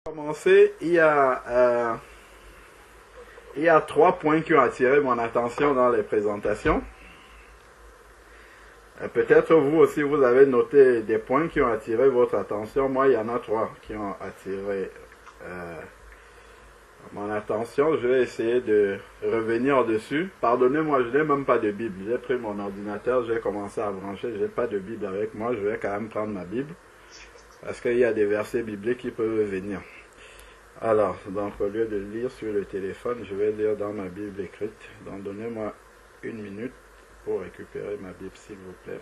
Commencer, il y a 3 points qui ont attiré mon attention dans les présentations. Peut-être vous aussi, vous avez noté des points qui ont attiré votre attention. Moi, il y en a 3 qui ont attiré mon attention. Je vais essayer de revenir dessus. Pardonnez-moi, je n'ai même pas de Bible. J'ai pris mon ordinateur, j'ai commencé à brancher. Je n'ai pas de Bible avec moi. Je vais quand même prendre ma Bible. Parce qu'il y a des versets bibliques qui peuvent venir. Alors, donc au lieu de lire sur le téléphone, je vais lire dans ma Bible écrite. Donc donnez-moi 1 minute pour récupérer ma Bible, s'il vous plaît.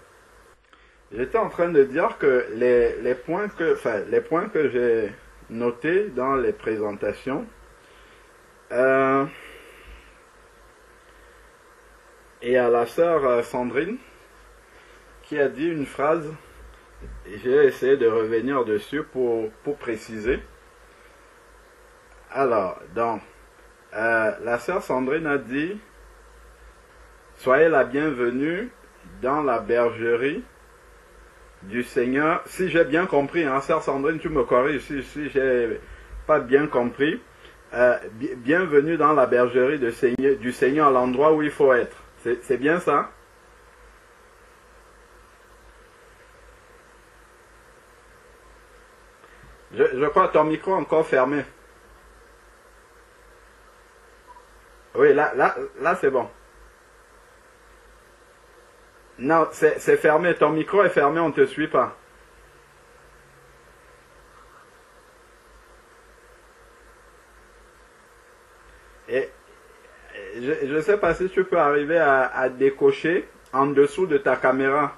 J'étais en train de dire que les points que j'ai notés dans les présentations, et à la sœur Sandrine qui a dit une phrase. J'ai essayé de revenir dessus pour préciser. Alors, donc, la sœur Sandrine a dit « Soyez la bienvenue dans la bergerie du Seigneur. » Si j'ai bien compris, hein, sœur Sandrine, tu me corriges si j'ai pas bien compris. Bienvenue dans la bergerie du Seigneur, l'endroit où il faut être. C'est bien ça? Je crois que ton micro est encore fermé. Oui, là c'est bon. Non, c'est fermé. Ton micro est fermé, on ne te suit pas. Et je ne sais pas si tu peux arriver à décocher en dessous de ta caméra.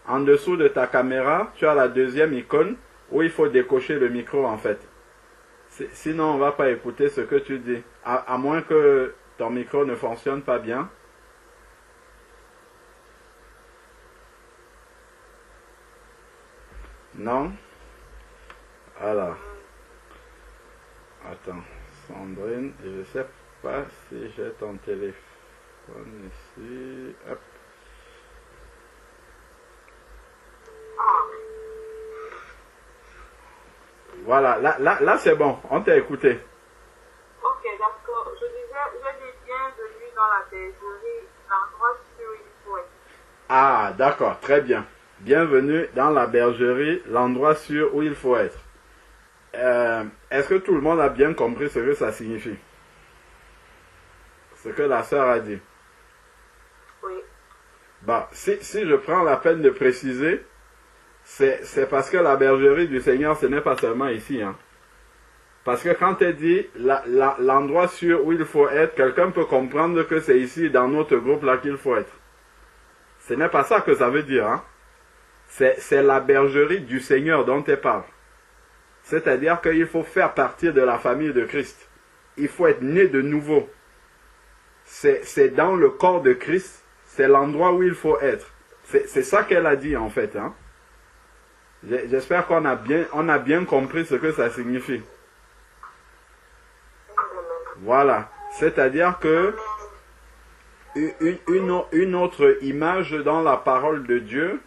En dessous de ta caméra, tu as la deuxième icône où il faut décocher le micro en fait. Sinon, on ne va pas écouter ce que tu dis. À moins que ton micro ne fonctionne pas bien. Non? Alors. Attends. Sandrine, je ne sais pas si j'ai ton téléphone ici. Hop. Voilà, là c'est bon, on t'a écouté. Ok, d'accord. Je dis bienvenue dans la bergerie, l'endroit où il faut être. Ah, d'accord, très bien. Bienvenue dans la bergerie, l'endroit sûr où il faut être. Est-ce que tout le monde a bien compris ce que ça signifie? Ce que la sœur a dit. Oui. Bah, si je prends la peine de préciser, c'est parce que la bergerie du Seigneur, ce n'est pas seulement ici. Hein. Parce que quand elle dit l'endroit sûr où il faut être, quelqu'un peut comprendre que c'est ici, dans notre groupe là qu'il faut être. Ce n'est pas ça que ça veut dire. Hein. C'est la bergerie du Seigneur dont elle parle. C'est-à-dire qu'il faut faire partie de la famille de Christ. Il faut être né de nouveau. C'est dans le corps de Christ, c'est l'endroit où il faut être. C'est ça qu'elle a dit en fait. Hein. J'espère qu'on a bien compris ce que ça signifie. Voilà. C'est-à-dire que une autre image dans la parole de Dieu,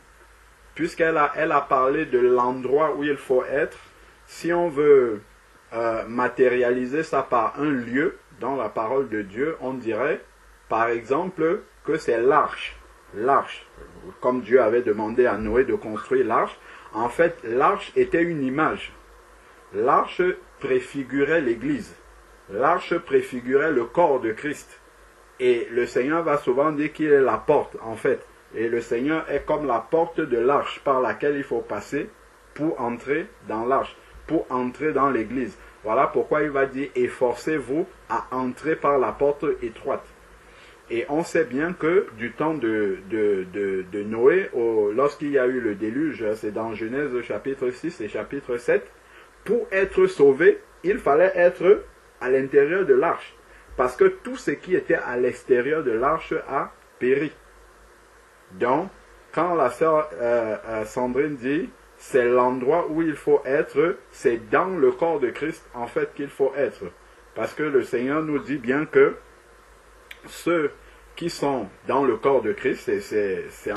puisqu'elle a parlé de l'endroit où il faut être, si on veut matérialiser ça par un lieu dans la parole de Dieu, on dirait par exemple que c'est l'arche. L'arche, comme Dieu avait demandé à Noé de construire l'arche, en fait l'arche était une image. L'arche préfigurait l'Église. L'arche préfigurait le corps de Christ. Et le Seigneur va souvent dire qu'il est la porte, en fait. Et le Seigneur est comme la porte de l'arche par laquelle il faut passer pour entrer dans l'arche, pour entrer dans l'Église. Voilà pourquoi il va dire « Efforcez-vous à entrer par la porte étroite ». Et on sait bien que du temps de Noé, lorsqu'il y a eu le déluge, c'est dans Genèse chapitre 6 et chapitre 7, pour être sauvé, il fallait être à l'intérieur de l'arche. Parce que tout ce qui était à l'extérieur de l'arche a péri. Donc, quand la sœur Sandrine dit, c'est l'endroit où il faut être, c'est dans le corps de Christ en fait qu'il faut être. Parce que le Seigneur nous dit bien que ceux qui sont dans le corps de Christ, c'est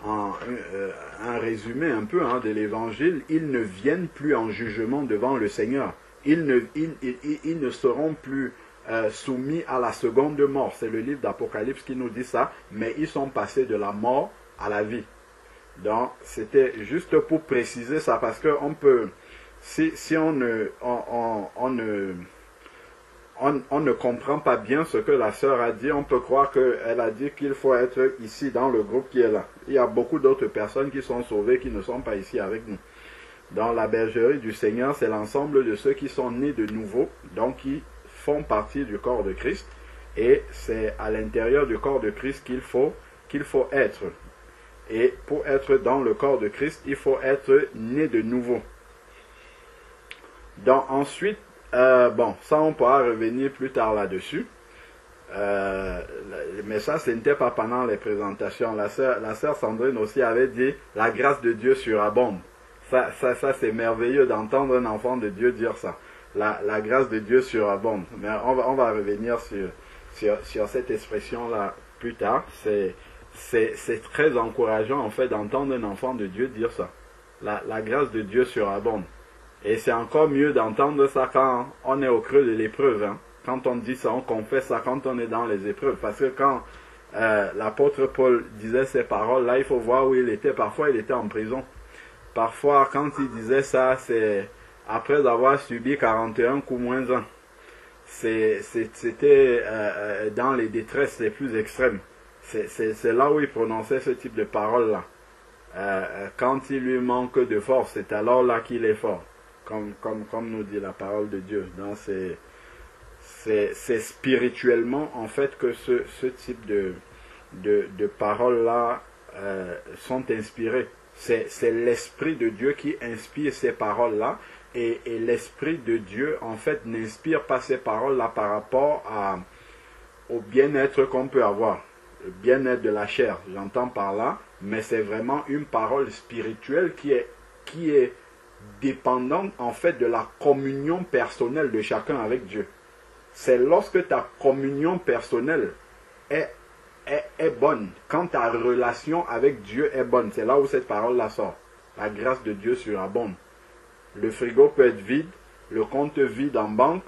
un résumé un peu de l'évangile, ils ne viennent plus en jugement devant le Seigneur. Ils ne seront plus soumis à la seconde mort. C'est le livre d'Apocalypse qui nous dit ça, mais ils sont passés de la mort à la vie. Donc, c'était juste pour préciser ça, parce que on peut, si on ne comprend pas bien ce que la sœur a dit, on peut croire qu'elle a dit qu'il faut être ici dans le groupe qui est là. Il y a beaucoup d'autres personnes qui sont sauvées qui ne sont pas ici avec nous. Dans la bergerie du Seigneur, c'est l'ensemble de ceux qui sont nés de nouveau, donc qui font partie du corps de Christ, et c'est à l'intérieur du corps de Christ qu'il faut être. Et pour être dans le corps de Christ, il faut être né de nouveau. Donc ensuite, bon, ça on pourra revenir plus tard là-dessus. Mais ça, ce n'était pas pendant les présentations. La sœur Sandrine aussi avait dit « La grâce de Dieu surabonde ». Ça c'est merveilleux d'entendre un enfant de Dieu dire ça. La grâce de Dieu surabonde. Mais on va revenir sur cette expression-là plus tard. C'est très encourageant en fait d'entendre un enfant de Dieu dire ça. La grâce de Dieu surabonde. Et c'est encore mieux d'entendre ça quand on est au creux de l'épreuve. Quand on dit ça, on confesse ça quand on est dans les épreuves. Parce que quand l'apôtre Paul disait ces paroles-là, il faut voir où il était. Parfois, il était en prison. Parfois, quand il disait ça, c'est après avoir subi 41 coups moins 1. C'était dans les détresses les plus extrêmes. C'est là où il prononçait ce type de paroles-là. Quand il lui manque de force, c'est alors là qu'il est fort. Comme nous dit la parole de Dieu. Donc c'est spirituellement en fait que ce type de paroles-là sont inspirées. C'est l'Esprit de Dieu qui inspire ces paroles-là. Et l'Esprit de Dieu, en fait, n'inspire pas ces paroles-là par rapport au bien-être qu'on peut avoir. Le bien-être de la chair, j'entends par là. Mais c'est vraiment une parole spirituelle qui est dépendante, en fait, de la communion personnelle de chacun avec Dieu. C'est lorsque ta communion personnelle est bonne, quand ta relation avec Dieu est bonne, c'est là où cette parole-là sort. La grâce de Dieu surabonde. Le frigo peut être vide, le compte vide en banque,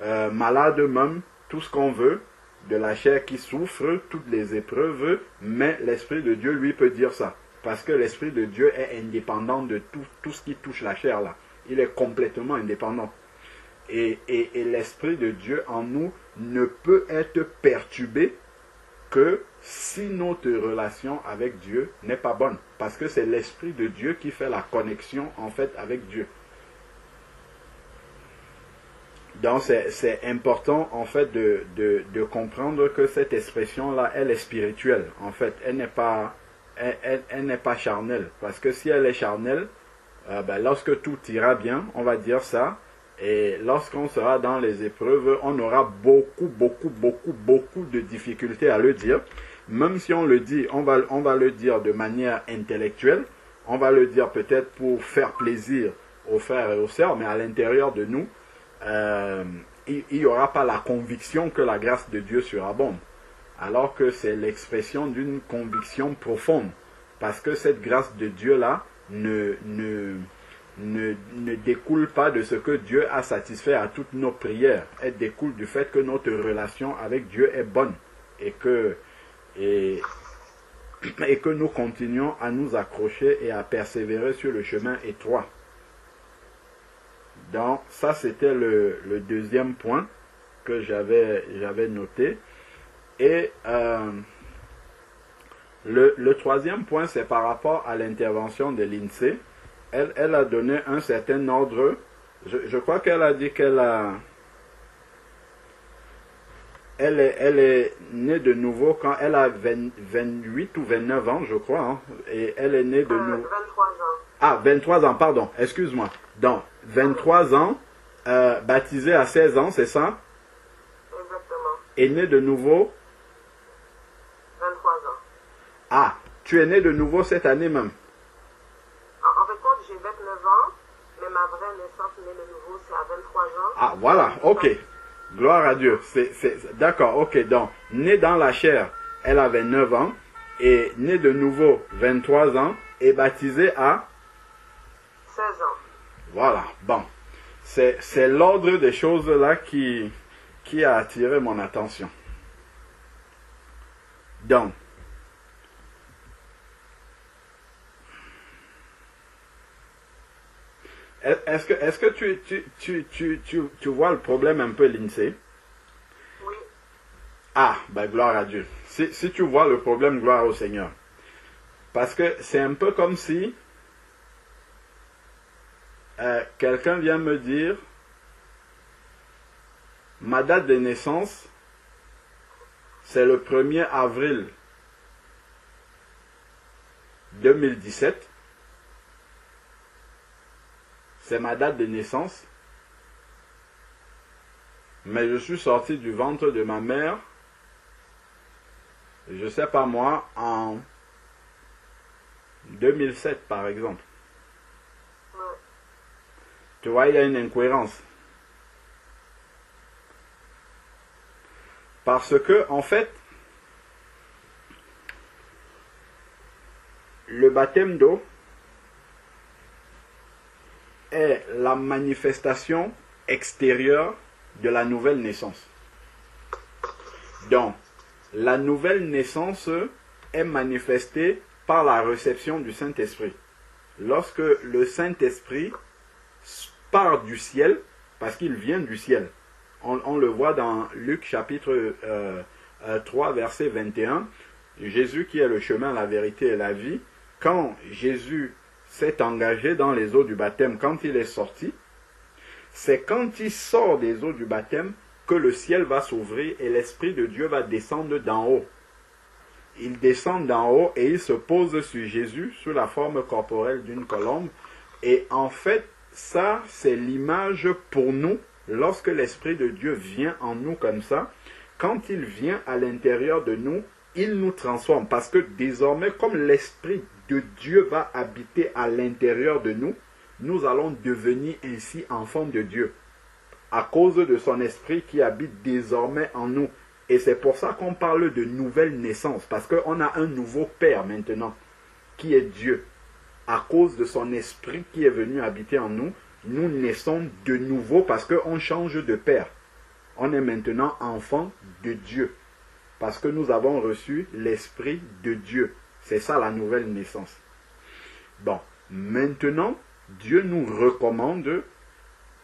malade même, tout ce qu'on veut, de la chair qui souffre, toutes les épreuves, mais l'Esprit de Dieu, lui, peut dire ça. Parce que l'Esprit de Dieu est indépendant de tout ce qui touche la chair là. Il est complètement indépendant. Et l'Esprit de Dieu en nous ne peut être perturbé que si notre relation avec Dieu n'est pas bonne. Parce que c'est l'Esprit de Dieu qui fait la connexion en fait avec Dieu. Donc c'est important en fait de comprendre que cette expression-là, elle est spirituelle. En fait, elle n'est pas charnelle. Parce que si elle est charnelle, lorsque tout ira bien, on va dire ça, et lorsqu'on sera dans les épreuves, on aura beaucoup de difficultés à le dire. Même si on le dit, on va le dire de manière intellectuelle, on va le dire peut-être pour faire plaisir aux frères et aux sœurs, mais à l'intérieur de nous, il n'y aura pas la conviction que la grâce de Dieu surabonde. Alors que c'est l'expression d'une conviction profonde. Parce que cette grâce de Dieu-là ne découle pas de ce que Dieu a satisfait à toutes nos prières. Elle découle du fait que notre relation avec Dieu est bonne. Et que nous continuons à nous accrocher et à persévérer sur le chemin étroit. Donc ça c'était le deuxième point que j'avais noté. Et le troisième point, c'est par rapport à l'intervention de l'INSEE. Elle a donné un certain ordre. Je crois qu'elle a dit elle est née de nouveau quand elle a 28 ou 29 ans, je crois. Hein, et elle est née de nouveau. 23 ans. Ah, 23 ans, pardon, excuse-moi. Donc, 23 ans, baptisée à 16 ans, c'est ça? Exactement. Et née de nouveau? 23 ans. Ah, tu es né de nouveau cette année même? En fait, quand j'ai 29 ans, mais ma vraie naissance née de nouveau, c'est à 23 ans. Ah, voilà, ok. Gloire à Dieu. D'accord, ok. Donc, née dans la chair, elle avait 9 ans. est né de nouveau 23 ans et baptisé à 16 ans. Voilà, bon. C'est l'ordre des choses là qui a attiré mon attention. Donc, est-ce que tu vois le problème un peu, Lindsay? Oui. Ah, ben gloire à Dieu. Si tu vois le problème, gloire au Seigneur. Parce que c'est un peu comme si quelqu'un vient me dire ma date de naissance, c'est le 1er avril 2017. C'est ma date de naissance. Mais je suis sorti du ventre de ma mère, je sais pas moi, en 2007 par exemple. Ouais. Tu vois, il y a une incohérence. Parce que, en fait, le baptême d'eau est la manifestation extérieure de la nouvelle naissance. Donc, la nouvelle naissance est manifestée par la réception du Saint-Esprit. Lorsque le Saint-Esprit part du ciel, parce qu'il vient du ciel, on le voit dans Luc chapitre 3, verset 21, Jésus qui est le chemin, la vérité et la vie, quand Jésus s'est engagé dans les eaux du baptême, quand il est sorti, c'est quand il sort des eaux du baptême que le ciel va s'ouvrir et l'Esprit de Dieu va descendre d'en haut. Il descend d'en haut et il se pose sur Jésus sous la forme corporelle d'une colombe. Et en fait, ça, c'est l'image pour nous, lorsque l'Esprit de Dieu vient en nous comme ça, quand il vient à l'intérieur de nous, il nous transforme. Parce que désormais, comme l'Esprit de Dieu va habiter à l'intérieur de nous, nous allons devenir ainsi enfants de Dieu, à cause de son Esprit qui habite désormais en nous. Et c'est pour ça qu'on parle de nouvelle naissance, parce qu'on a un nouveau Père maintenant, qui est Dieu. À cause de son Esprit qui est venu habiter en nous, nous naissons de nouveau parce qu'on change de Père. On est maintenant enfants de Dieu, parce que nous avons reçu l'Esprit de Dieu. C'est ça la nouvelle naissance. Bon, maintenant, Dieu nous recommande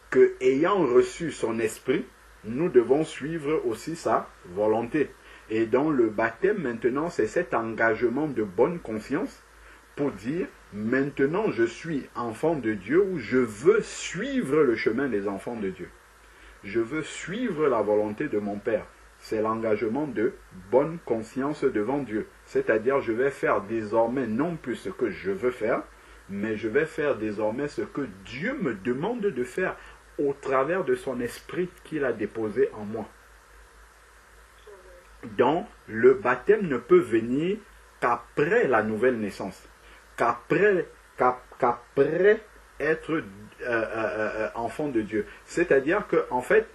que, ayant reçu son Esprit, nous devons suivre aussi sa volonté. Et dans le baptême, maintenant, c'est cet engagement de bonne conscience pour dire, maintenant je suis enfant de Dieu, ou je veux suivre le chemin des enfants de Dieu. Je veux suivre la volonté de mon Père. C'est l'engagement de bonne conscience devant Dieu. C'est-à-dire, je vais faire désormais non plus ce que je veux faire, mais je vais faire désormais ce que Dieu me demande de faire au travers de son esprit qu'il a déposé en moi. Donc, le baptême ne peut venir qu'après la nouvelle naissance, qu'après être enfant de Dieu. C'est-à-dire que, en fait,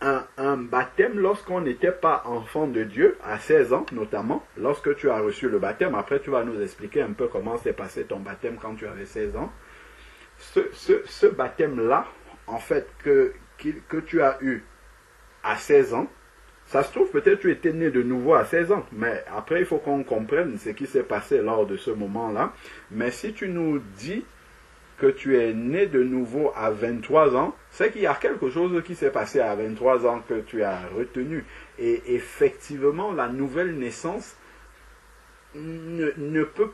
un baptême, lorsqu'on n'était pas enfant de Dieu, à 16 ans notamment, lorsque tu as reçu le baptême, après tu vas nous expliquer un peu comment s'est passé ton baptême quand tu avais 16 ans, ce baptême-là, en fait, que tu as eu à 16 ans, ça se trouve, peut-être tu étais né de nouveau à 16 ans, mais après il faut qu'on comprenne ce qui s'est passé lors de ce moment-là. Mais si tu nous dis que tu es né de nouveau à 23 ans, c'est qu'il y a quelque chose qui s'est passé à 23 ans que tu as retenu. Et effectivement, la nouvelle naissance ne peut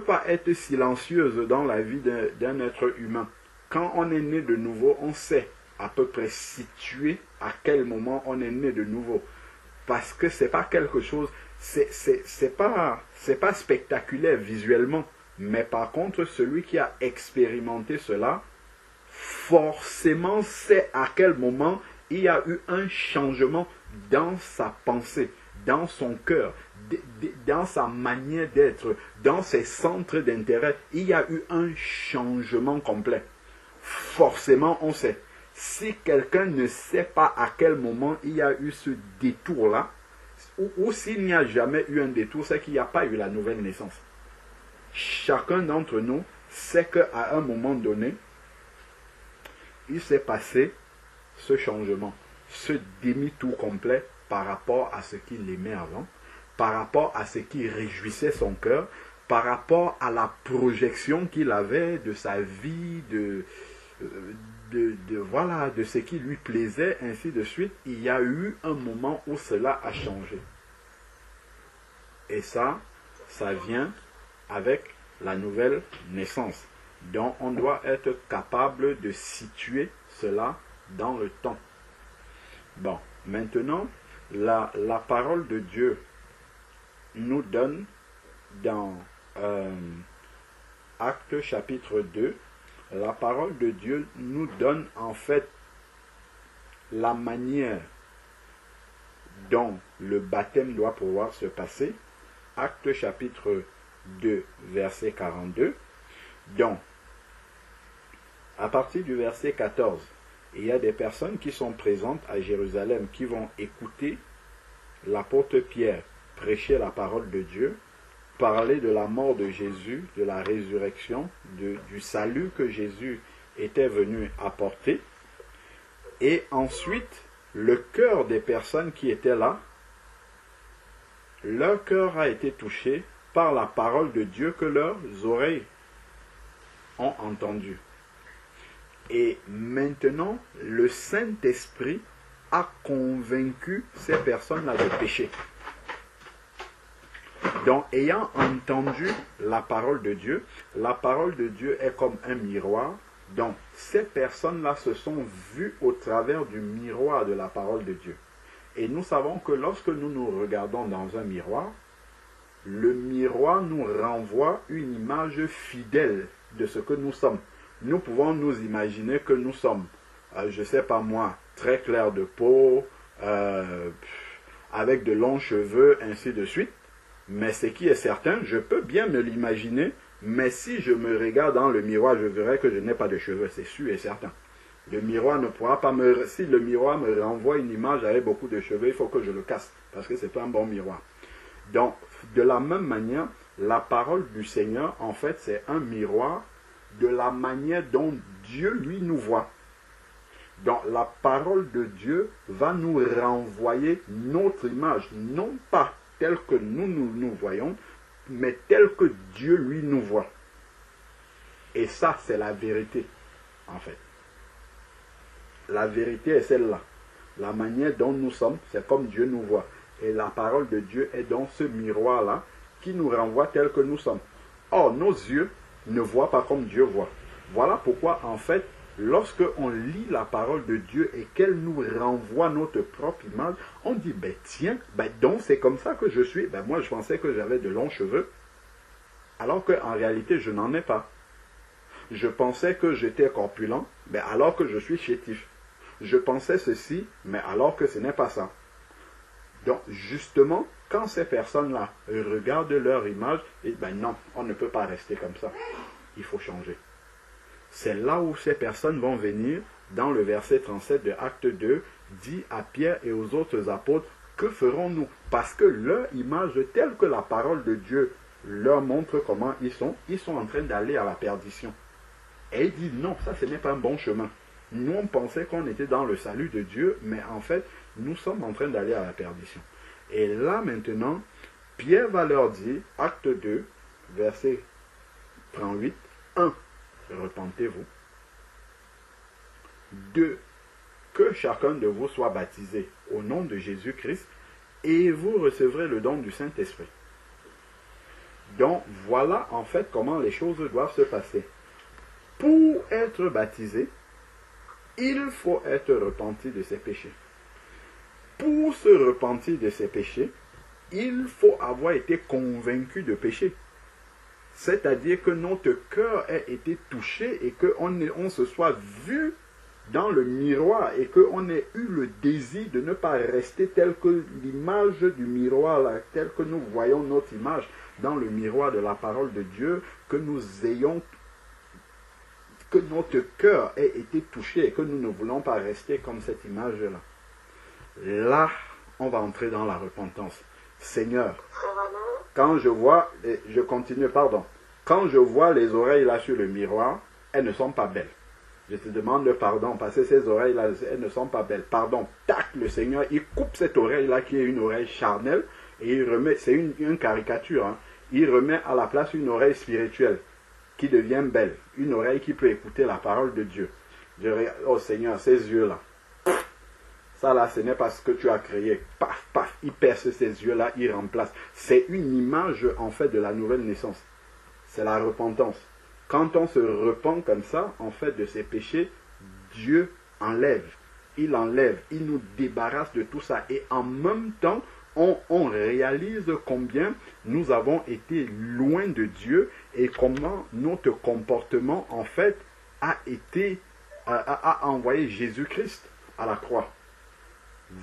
pas être silencieuse dans la vie d'un être humain. Quand on est né de nouveau, on sait à peu près situer à quel moment on est né de nouveau. Parce que c'est pas quelque chose, c'est pas spectaculaire visuellement. Mais par contre, celui qui a expérimenté cela, forcément sait à quel moment il y a eu un changement dans sa pensée, dans son cœur, dans sa manière d'être, dans ses centres d'intérêt. Il y a eu un changement complet. Forcément, on sait. Si quelqu'un ne sait pas à quel moment il y a eu ce détour-là, ou s'il n'y a jamais eu un détour, c'est qu'il n'y a pas eu la nouvelle naissance. Chacun d'entre nous sait qu'à un moment donné, il s'est passé ce changement, ce demi-tour complet par rapport à ce qu'il aimait avant, par rapport à ce qui réjouissait son cœur, par rapport à la projection qu'il avait de sa vie, de ce qui lui plaisait, ainsi de suite. Il y a eu un moment où cela a changé. Et ça vient avec la nouvelle naissance. Donc on doit être capable de situer cela dans le temps. Bon, maintenant, la parole de Dieu nous donne dans Actes chapitre 2, la parole de Dieu nous donne en fait la manière dont le baptême doit pouvoir se passer. Actes chapitre 2, verset 42. Donc, à partir du verset 14, il y a des personnes qui sont présentes à Jérusalem qui vont écouter l'apôtre Pierre prêcher la parole de Dieu, parler de la mort de Jésus, de la résurrection, du salut que Jésus était venu apporter. Et ensuite, le cœur des personnes qui étaient là, leur cœur a été touché par la parole de Dieu que leurs oreilles ont entendue. Et maintenant, le Saint-Esprit a convaincu ces personnes-là de péché. Donc, ayant entendu la parole de Dieu est comme un miroir. Donc, ces personnes-là se sont vues au travers du miroir de la parole de Dieu. Et nous savons que lorsque nous nous regardons dans un miroir, le miroir nous renvoie une image fidèle de ce que nous sommes. Nous pouvons nous imaginer que nous sommes, je ne sais pas moi, très clairs de peau, avec de longs cheveux, ainsi de suite. Mais ce qui est certain, je peux bien me l'imaginer, mais si je me regarde dans le miroir, je verrai que je n'ai pas de cheveux, c'est sûr et certain. Le miroir ne pourra pas me... Si le miroir me renvoie une image avec beaucoup de cheveux, il faut que je le casse, parce que ce n'est pas un bon miroir. Donc, de la même manière, la parole du Seigneur, en fait, c'est un miroir de la manière dont Dieu, lui, nous voit. Donc, la parole de Dieu va nous renvoyer notre image, non pas telle que nous voyons, mais telle que Dieu, lui, nous voit. Et ça, c'est la vérité, en fait. La vérité est celle-là. La manière dont nous sommes, c'est comme Dieu nous voit. Et la parole de Dieu est dans ce miroir-là qui nous renvoie tel que nous sommes. Or, nos yeux ne voient pas comme Dieu voit. Voilà pourquoi, en fait, lorsque on lit la parole de Dieu et qu'elle nous renvoie notre propre image, on dit, ben tiens, ben donc c'est comme ça que je suis. Ben moi, je pensais que j'avais de longs cheveux, alors qu'en réalité, je n'en ai pas. Je pensais que j'étais corpulent, ben alors que je suis chétif. Je pensais ceci, mais alors que ce n'est pas ça. Donc, justement, quand ces personnes-là regardent leur image, et ben non, on ne peut pas rester comme ça. Il faut changer. C'est là où ces personnes vont venir, dans le verset 37 de Acte 2, dit à Pierre et aux autres apôtres, que ferons-nous? Parce que leur image, telle que la parole de Dieu leur montre comment ils sont en train d'aller à la perdition. Et il dit, non, ça ce n'est pas un bon chemin. Nous, on pensait qu'on était dans le salut de Dieu, mais en fait, nous sommes en train d'aller à la perdition. Et là, maintenant, Pierre va leur dire, Acte 2, verset 38, 1. Repentez-vous. 2. Que chacun de vous soit baptisé au nom de Jésus-Christ et vous recevrez le don du Saint-Esprit. Donc, voilà en fait comment les choses doivent se passer. Pour être baptisé, il faut être repenti de ses péchés. Pour se repentir de ses péchés, il faut avoir été convaincu de péché. C'est-à-dire que notre cœur ait été touché et qu'on se soit vu dans le miroir et qu'on ait eu le désir de ne pas rester tel que l'image du miroir, là, tel que nous voyons notre image dans le miroir de la parole de Dieu, que notre cœur ait été touché et que nous ne voulons pas rester comme cette image-là. Là, on va entrer dans la repentance. Seigneur, Frère Alain, quand je vois, et je continue, pardon, quand je vois les oreilles là sur le miroir, elles ne sont pas belles. Je te demande pardon, parce que ces oreilles là, elles ne sont pas belles. Pardon, tac, le Seigneur, il coupe cette oreille là qui est une oreille charnelle, et il remet, c'est une caricature, hein, il remet à la place une oreille spirituelle, qui devient belle, une oreille qui peut écouter la parole de Dieu. Je regarde, oh Seigneur, ces yeux là, ça là, ce n'est pas ce que tu as créé. Paf, paf, il perce ces yeux-là, il remplace. C'est une image, en fait, de la nouvelle naissance. C'est la repentance. Quand on se repent comme ça, en fait, de ses péchés, Dieu enlève. Il enlève, il nous débarrasse de tout ça. Et en même temps, on réalise combien nous avons été loin de Dieu et comment notre comportement, en fait, a envoyé Jésus-Christ à la croix.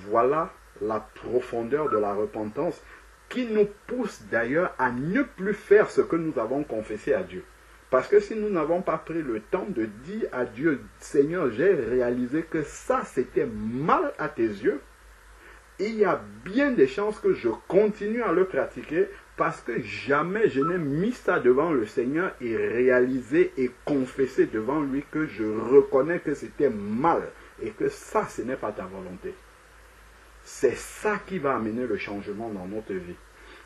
Voilà la profondeur de la repentance qui nous pousse d'ailleurs à ne plus faire ce que nous avons confessé à Dieu. Parce que si nous n'avons pas pris le temps de dire à Dieu, Seigneur, j'ai réalisé que ça c'était mal à tes yeux, il y a bien des chances que je continue à le pratiquer parce que jamais je n'ai mis ça devant le Seigneur et réalisé et confessé devant lui que je reconnais que c'était mal et que ça, ce n'est pas ta volonté. C'est ça qui va amener le changement dans notre vie.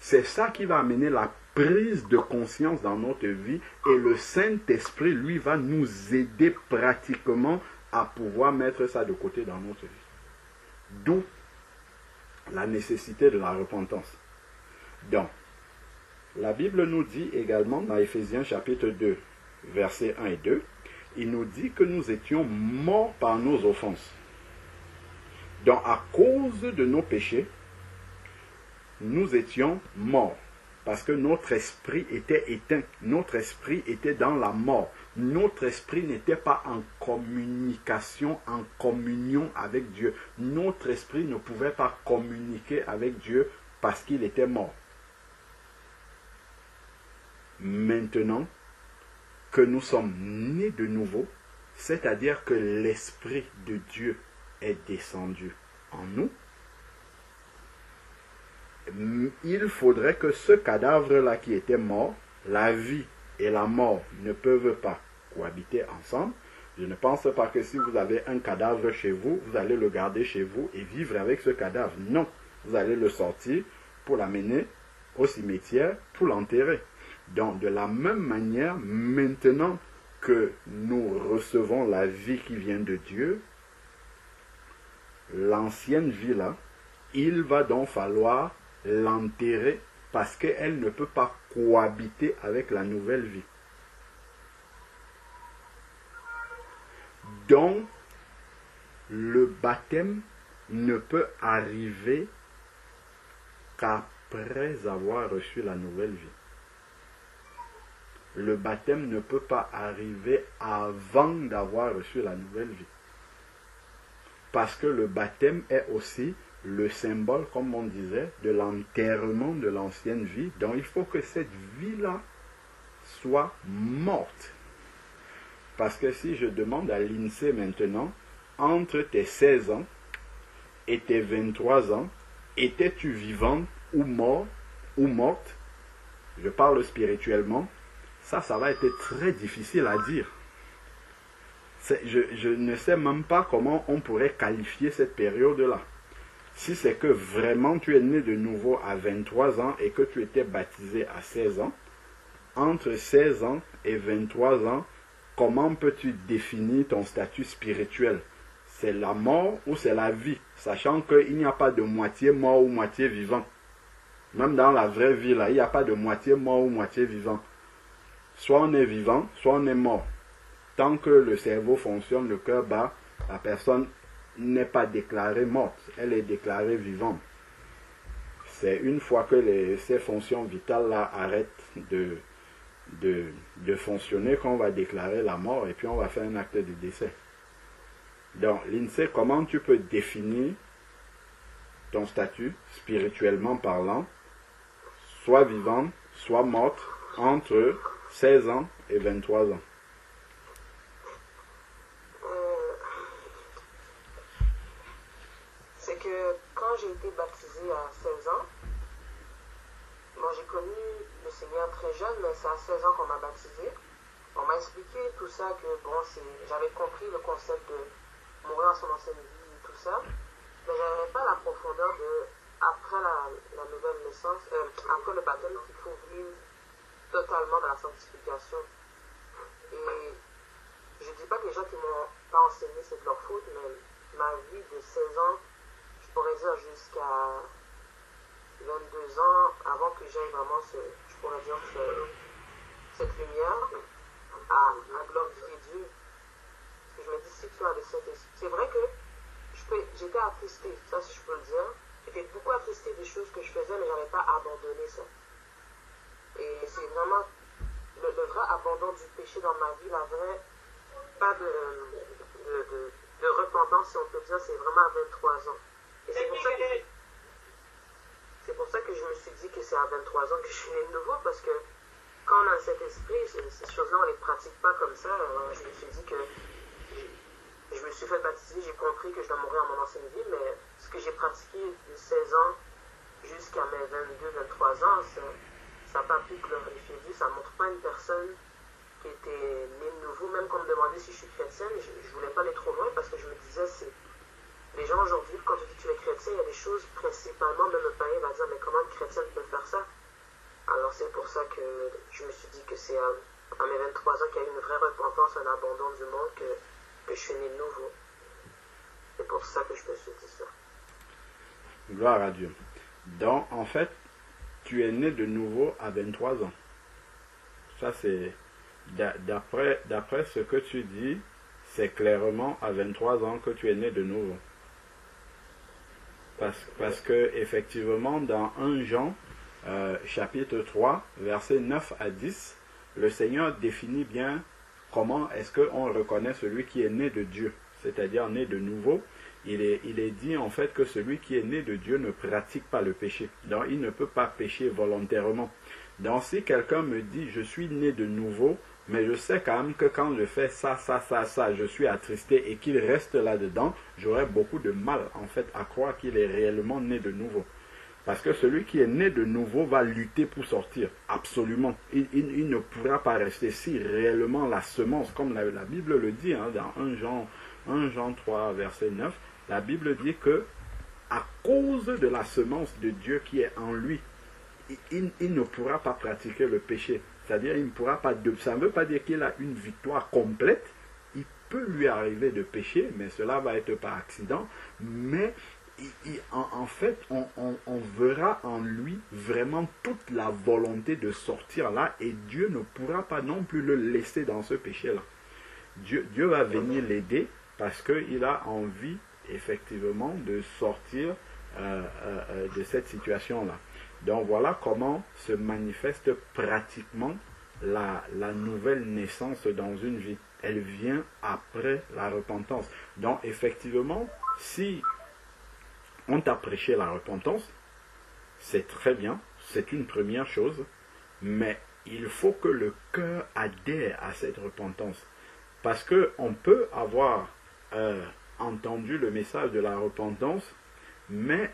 C'est ça qui va amener la prise de conscience dans notre vie et le Saint-Esprit, lui, va nous aider pratiquement à pouvoir mettre ça de côté dans notre vie. D'où la nécessité de la repentance. Donc, la Bible nous dit également dans Éphésiens chapitre 2, versets 1 et 2, il nous dit que nous étions morts par nos offenses. Donc, à cause de nos péchés, nous étions morts. Parce que notre esprit était éteint. Notre esprit était dans la mort. Notre esprit n'était pas en communication, en communion avec Dieu. Notre esprit ne pouvait pas communiquer avec Dieu parce qu'il était mort. Maintenant que nous sommes nés de nouveau, c'est-à-dire que l'Esprit de Dieu est descendu en nous, il faudrait que ce cadavre-là qui était mort, la vie et la mort ne peuvent pas cohabiter ensemble. Je ne pense pas que si vous avez un cadavre chez vous, vous allez le garder chez vous et vivre avec ce cadavre. Non, vous allez le sortir pour l'amener au cimetière, pour l'enterrer. Donc, de la même manière, maintenant que nous recevons la vie qui vient de Dieu, l'ancienne vie-là, il va donc falloir l'enterrer parce qu'elle ne peut pas cohabiter avec la nouvelle vie. Donc, le baptême ne peut arriver qu'après avoir reçu la nouvelle vie. Le baptême ne peut pas arriver avant d'avoir reçu la nouvelle vie. Parce que le baptême est aussi le symbole, comme on disait, de l'enterrement de l'ancienne vie. Donc il faut que cette vie-là soit morte. Parce que si je demande à l'INSEE maintenant, entre tes 16 ans et tes 23 ans, étais-tu vivante ou mort ou morte? Je parle spirituellement. Ça va être très difficile à dire. Je ne sais même pas comment on pourrait qualifier cette période-là. Si c'est que vraiment tu es né de nouveau à 23 ans et que tu étais baptisé à 16 ans, entre 16 ans et 23 ans, comment peux-tu définir ton statut spirituel? C'est la mort ou c'est la vie? Sachant qu'il n'y a pas de moitié mort ou moitié vivant. Même dans la vraie vie, là, il n'y a pas de moitié mort ou moitié vivant. Soit on est vivant, soit on est mort. Tant que le cerveau fonctionne, le cœur bat, la personne n'est pas déclarée morte, elle est déclarée vivante. C'est une fois que ces fonctions vitales-là arrêtent de fonctionner qu'on va déclarer la mort et puis on va faire un acte de décès. Donc, l'INSEE, comment tu peux définir ton statut, spirituellement parlant, soit vivante, soit morte, entre 16 ans et 23 ans? C'est que quand quand j'ai été baptisée à 16 ans, moi j'ai connu le Seigneur très jeune, mais c'est à 16 ans qu'on m'a baptisée. On m'a expliqué tout ça, que bon, j'avais compris le concept de mourir en son ancienne vie et tout ça, mais j'avais pas la profondeur de, après la nouvelle naissance, après le baptême, qu'il faut vivre totalement dans la sanctification. Et je dis pas que les gens qui m'ont pas enseigné, c'est de leur faute, mais ma vie de 16 ans, je pourrais dire jusqu'à 22 ans, avant que j'aie vraiment je pourrais dire cette lumière, à glorifier Dieu. Parce que je me dis, si tu as le Saint-Esprit, c'est vrai que j'étais attristée, ça si je peux le dire. J'étais beaucoup attristée des choses que je faisais, mais je n'avais pas abandonné ça. Et c'est vraiment le vrai abandon du péché dans ma vie, la vraie, pas de repentance, si on peut dire, c'est vraiment à 23 ans. Et c'est pour ça que je me suis dit que c'est à 23 ans que je suis né de nouveau, parce que quand on a cet esprit, ces choses-là, on ne les pratique pas comme ça. Alors, je me suis dit que je me suis fait baptiser, j'ai compris que je dois mourir à mon ancienne vie, mais ce que j'ai pratiqué de 16 ans jusqu'à mes 22-23 ans, ça n'a pas pu glorifier Dieu. Ça ne montre pas une personne qui était née de nouveau. Même quand on me demandait si je suis chrétienne, je ne voulais pas aller trop loin, parce que je me disais, les gens aujourd'hui, quand tu dis que tu es chrétien, il y a des choses, principalement, même le païen va dire, mais comment une chrétienne peut faire ça? Alors c'est pour ça que je me suis dit que c'est à mes 23 ans qu'il y a eu une vraie repentance, un abandon du monde, que je suis né de nouveau. C'est pour ça que je me suis dit ça. Gloire à Dieu. Donc, en fait, tu es né de nouveau à 23 ans. Ça, c'est... D'après ce que tu dis, c'est clairement à 23 ans que tu es né de nouveau. Parce que, effectivement, dans 1 Jean, chapitre 3, versets 9 à 10, le Seigneur définit bien comment est-ce qu'on reconnaît celui qui est né de Dieu, c'est-à-dire né de nouveau. Il est dit en fait que celui qui est né de Dieu ne pratique pas le péché. Donc il ne peut pas pécher volontairement. Donc si quelqu'un me dit je suis né de nouveau, mais je sais quand même que quand je fais ça, je suis attristé et qu'il reste là-dedans, j'aurais beaucoup de mal en fait à croire qu'il est réellement né de nouveau. Parce que celui qui est né de nouveau va lutter pour sortir, absolument. Il ne pourra pas rester si réellement la semence, comme la Bible le dit, hein, dans 1 Jean 3, verset 9, la Bible dit que à cause de la semence de Dieu qui est en lui, il ne pourra pas pratiquer le péché. C'est-à-dire, il ne pourra pas... Ça ne veut pas dire qu'il a une victoire complète. Il peut lui arriver de pécher, mais cela va être par accident. Mais... en fait, on verra en lui vraiment toute la volonté de sortir là, et Dieu ne pourra pas non plus le laisser dans ce péché-là. Dieu va venir l'aider parce qu'il a envie, effectivement, de sortir de cette situation-là. Donc voilà comment se manifeste pratiquement la nouvelle naissance dans une vie. Elle vient après la repentance. Donc effectivement, si on t'a prêché la repentance, c'est très bien, c'est une première chose, mais il faut que le cœur adhère à cette repentance. Parce qu'on peut avoir entendu le message de la repentance, mais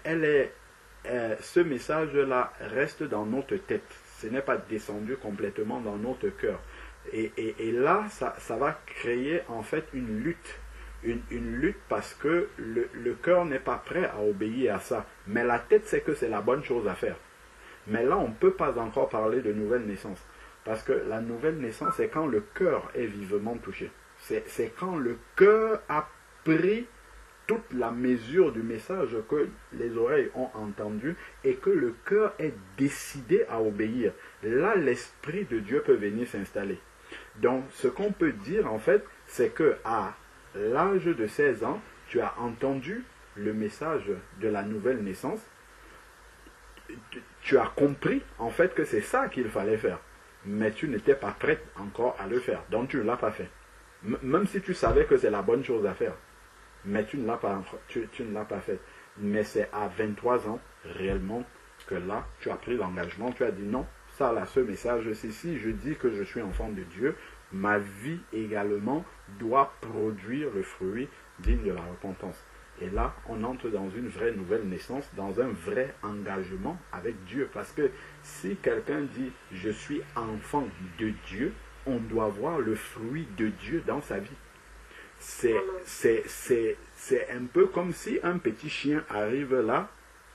ce message-là reste dans notre tête. Ce n'est pas descendu complètement dans notre cœur. Et là, ça va créer en fait une lutte. Une lutte parce que le cœur n'est pas prêt à obéir à ça. Mais la tête sait que c'est la bonne chose à faire. Mais là, on ne peut pas encore parler de nouvelle naissance. Parce que la nouvelle naissance, c'est quand le cœur est vivement touché. C'est quand le cœur a pris toute la mesure du message que les oreilles ont entendu et que le cœur est décidé à obéir. Là, l'Esprit de Dieu peut venir s'installer. Donc, ce qu'on peut dire, en fait, c'est que à l'âge de 16 ans, tu as entendu le message de la nouvelle naissance. Tu as compris, en fait, que c'est ça qu'il fallait faire. Mais tu n'étais pas prête encore à le faire. Donc, tu ne l'as pas fait. Même si tu savais que c'est la bonne chose à faire. Mais tu ne l'as pas, tu ne l'as pas fait. Mais c'est à 23 ans, réellement, que là, tu as pris l'engagement. Tu as dit non, ça là, ce message-ci, si je dis que je suis enfant de Dieu, ma vie également doit produire le fruit digne de la repentance. Et là, on entre dans une vraie nouvelle naissance, dans un vrai engagement avec Dieu. Parce que si quelqu'un dit « je suis enfant de Dieu », on doit voir le fruit de Dieu dans sa vie. C'est un peu comme si un petit chien arrive là,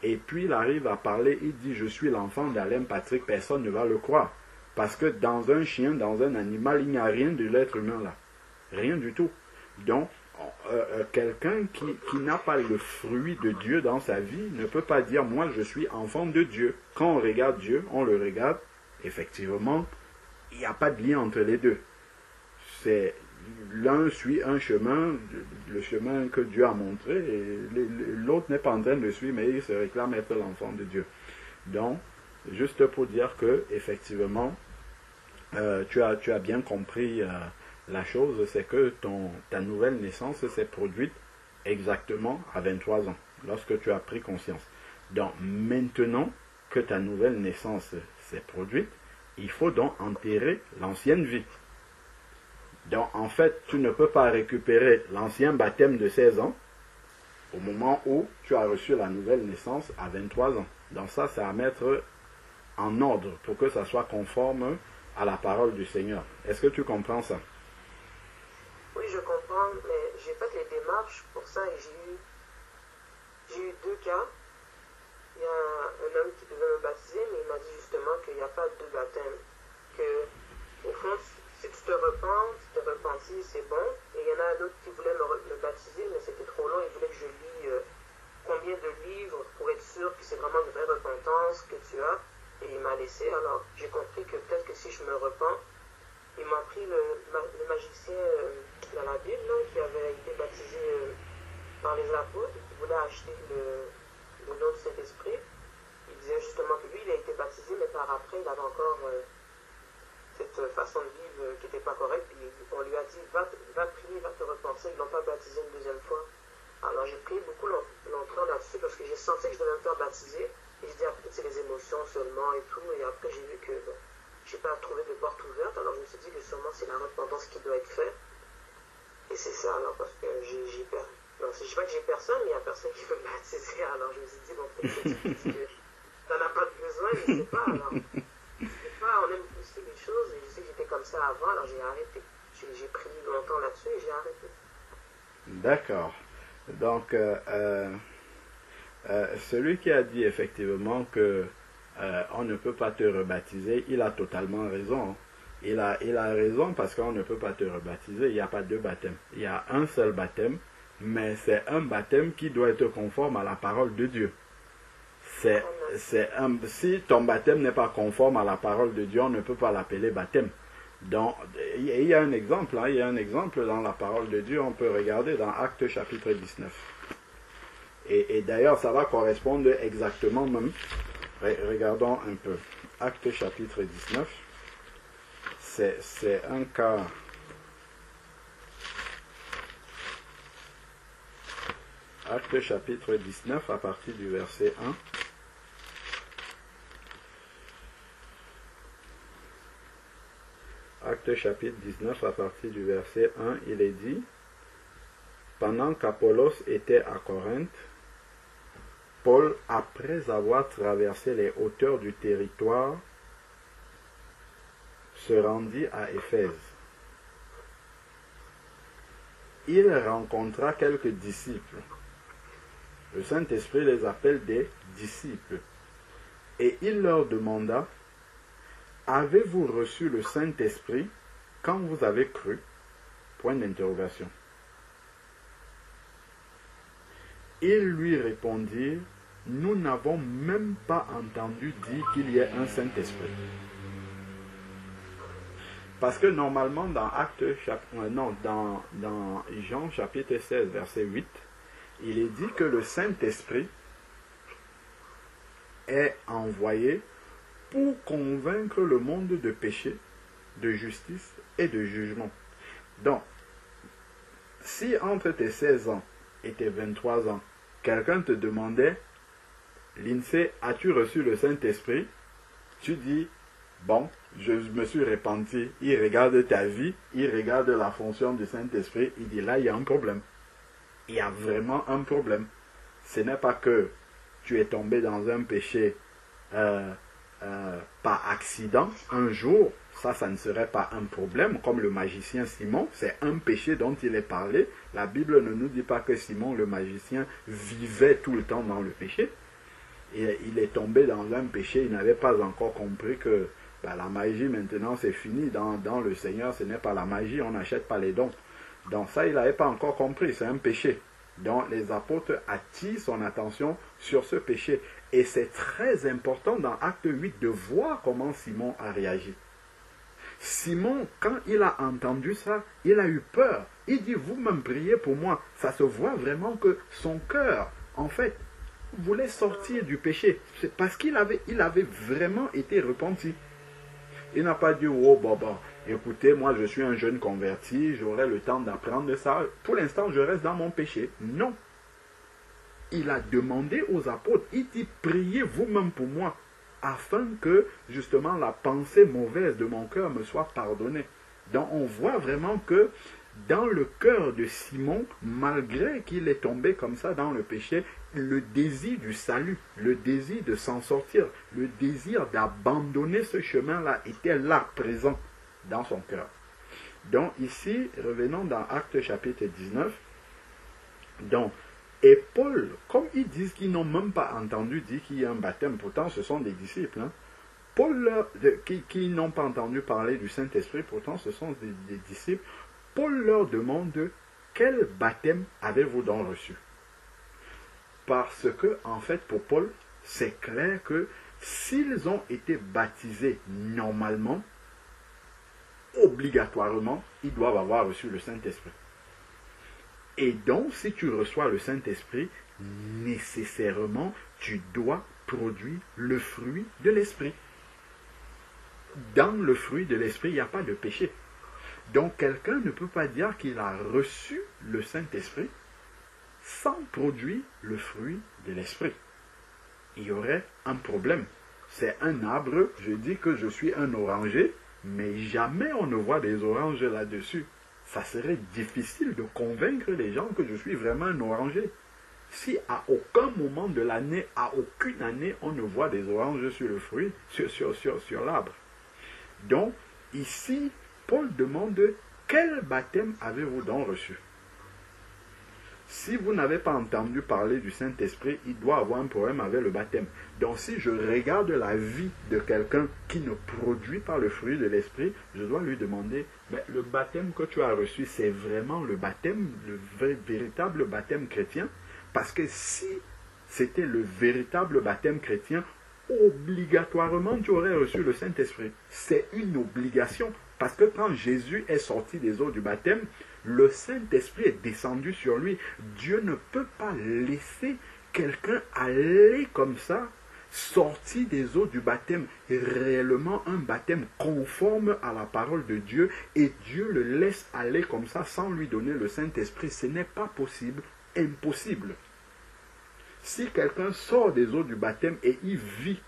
et puis il arrive à parler, il dit « je suis l'enfant d'Alain Patrick », personne ne va le croire. Parce que dans un chien, dans un animal, il n'y a rien de l'être humain là. Rien du tout. Donc, quelqu'un qui n'a pas le fruit de Dieu dans sa vie ne peut pas dire « moi je suis enfant de Dieu ». Quand on regarde Dieu, on le regarde, effectivement, il n'y a pas de lien entre les deux. C'est l'un suit un chemin, le chemin que Dieu a montré, et l'autre n'est pas en train de le suivre, mais il se réclame être l'enfant de Dieu. Donc, juste pour dire que, effectivement, tu as bien compris la chose, c'est que ta nouvelle naissance s'est produite exactement à 23 ans, lorsque tu as pris conscience. Donc, maintenant que ta nouvelle naissance s'est produite, il faut donc enterrer l'ancienne vie. Donc, en fait, tu ne peux pas récupérer l'ancien baptême de 16 ans au moment où tu as reçu la nouvelle naissance à 23 ans. Donc ça, c'est à mettre en ordre pour que ça soit conforme à la parole du Seigneur. Est-ce que tu comprends ça? Oui, je comprends, mais j'ai fait les démarches pour ça et j'ai eu deux cas. Il y a un homme qui devait me baptiser, mais il m'a dit justement qu'il n'y a pas de baptême. Que, au fond, si tu te repens, si tu te repentis, c'est bon. Et il y en a un autre qui voulait me baptiser, mais c'était trop long. Il voulait que je lis combien de livres pour être sûr que c'est vraiment une vraie repentance que tu as. Et il m'a laissé. Alors, j'ai compris que peut-être que si je me repens, il m'a pris le magicien dans la Bible là, qui avait été baptisé par les apôtres, qui voulait acheter le nom du Saint-Esprit. Il disait justement que lui, il a été baptisé, mais par après, il avait encore cette façon de vivre qui n'était pas correcte. Puis on lui a dit, va prier, va te repentir. Ils ne l'ont pas baptisé une deuxième fois. Alors j'ai prié beaucoup longtemps là-dessus parce que j'ai senti que je devais me faire baptiser. Et j'ai dit, peut-être c'est les émotions seulement et tout. Et après, j'ai vu que je n'ai pas trouvé de porte ouverte. Alors je me suis dit que sûrement c'est la repentance qui doit être faite. Et c'est ça, alors, parce que j'ai peur. Non, je ne dis pas que j'ai personne, mais il n'y a personne qui veut me baptiser. Alors je me suis dit, bon, peut-être que tu dis que tu n'en as pas besoin, je ne sais pas. Alors, je sais pas, on aime pousser les choses. Et je sais que j'étais comme ça avant, alors j'ai arrêté. J'ai prié longtemps là-dessus et j'ai arrêté. D'accord. Donc, celui qui a dit effectivement que on ne peut pas te rebaptiser, il a totalement raison. Il a raison parce qu'on ne peut pas te rebaptiser, il n'y a pas deux baptêmes. Il y a un seul baptême, mais c'est un baptême qui doit être conforme à la parole de Dieu. Si ton baptême n'est pas conforme à la parole de Dieu, on ne peut pas l'appeler baptême. Donc, il y a un exemple, il y a un exemple dans la parole de Dieu, on peut regarder dans Actes chapitre 19. Et d'ailleurs, ça va correspondre exactement même. Regardons un peu. Actes chapitre 19, c'est un cas. Actes chapitre 19 à partir du verset 1. Actes chapitre 19 à partir du verset 1, il est dit, pendant qu'Apollos était à Corinthe, Paul, après avoir traversé les hauteurs du territoire, se rendit à Éphèse. Il rencontra quelques disciples. Le Saint-Esprit les appelle des disciples. Et il leur demanda, avez-vous reçu le Saint-Esprit quand vous avez cru? Point d'interrogation. Ils lui répondirent, nous n'avons même pas entendu dire qu'il y ait un Saint-Esprit. Parce que normalement dans dans Jean chapitre 16 verset 8, il est dit que le Saint-Esprit est envoyé pour convaincre le monde de péché, de justice et de jugement. Donc, si entre tes 16 ans et tes 23 ans, quelqu'un te demandait, Lindsay, as-tu reçu le Saint-Esprit? Tu dis, bon, je me suis repenti. Il regarde ta vie, il regarde la fonction du Saint-Esprit, il dit, là, il y a un problème. il y a vraiment un problème. Ce n'est pas que tu es tombé dans un péché par accident un jour, ça ne serait pas un problème, comme le magicien Simon, c'est un péché dont il est parlé. La Bible ne nous dit pas que Simon le magicien vivait tout le temps dans le péché. Et il est tombé dans un péché, il n'avait pas encore compris que la magie maintenant c'est fini, dans le Seigneur ce n'est pas la magie, on n'achète pas les dons. Donc ça il n'avait pas encore compris, c'est un péché. Donc les apôtres attirent son attention sur ce péché. Et c'est très important dans Acte 8 de voir comment Simon a réagi. Simon, quand il a entendu ça, il a eu peur. Il dit, vous-même priez pour moi. Ça se voit vraiment que son cœur, en fait, voulait sortir du péché. C'est parce qu'il avait vraiment été repenti. Il n'a pas dit, oh Baba, écoutez, moi je suis un jeune converti, j'aurai le temps d'apprendre ça. Pour l'instant, je reste dans mon péché. Non. Il a demandé aux apôtres, il dit, priez vous-même pour moi, afin que justement la pensée mauvaise de mon cœur me soit pardonnée. Donc on voit vraiment que dans le cœur de Simon, malgré qu'il est tombé comme ça dans le péché, le désir du salut, le désir de s'en sortir, le désir d'abandonner ce chemin-là était là, présent dans son cœur. Donc ici, revenons dans Actes chapitre 19. Donc, et Paul, comme ils disent qu'ils n'ont même pas entendu dire qu'il y a un baptême, pourtant ce sont des disciples, hein. Paul, qui n'ont pas entendu parler du Saint-Esprit, pourtant ce sont des disciples, Paul leur demande quel baptême avez-vous donc reçu? Parce que, en fait, pour Paul, c'est clair que s'ils ont été baptisés normalement, obligatoirement, ils doivent avoir reçu le Saint-Esprit. Et donc, si tu reçois le Saint-Esprit, nécessairement, tu dois produire le fruit de l'Esprit. Dans le fruit de l'Esprit, il n'y a pas de péché. Donc, quelqu'un ne peut pas dire qu'il a reçu le Saint-Esprit sans produire le fruit de l'Esprit. Il y aurait un problème. C'est un arbre, je dis que je suis un oranger, mais jamais on ne voit des oranges là-dessus. Ça serait difficile de convaincre les gens que je suis vraiment un oranger. Si à aucun moment de l'année, à aucune année, on ne voit des oranges sur le fruit, sur l'arbre. Donc, ici, Paul demande, quel baptême avez-vous donc reçu? Si vous n'avez pas entendu parler du Saint-Esprit, il doit avoir un problème avec le baptême. Donc si je regarde la vie de quelqu'un qui ne produit pas le fruit de l'Esprit, je dois lui demander, mais le baptême que tu as reçu, c'est vraiment le baptême, le véritable baptême chrétien? Parce que si c'était le véritable baptême chrétien, obligatoirement tu aurais reçu le Saint-Esprit. C'est une obligation. Parce que quand Jésus est sorti des eaux du baptême, le Saint-Esprit est descendu sur lui. Dieu ne peut pas laisser quelqu'un aller comme ça, sorti des eaux du baptême, réellement un baptême conforme à la parole de Dieu, et Dieu le laisse aller comme ça sans lui donner le Saint-Esprit. Ce n'est pas possible, impossible. Si quelqu'un sort des eaux du baptême et il vit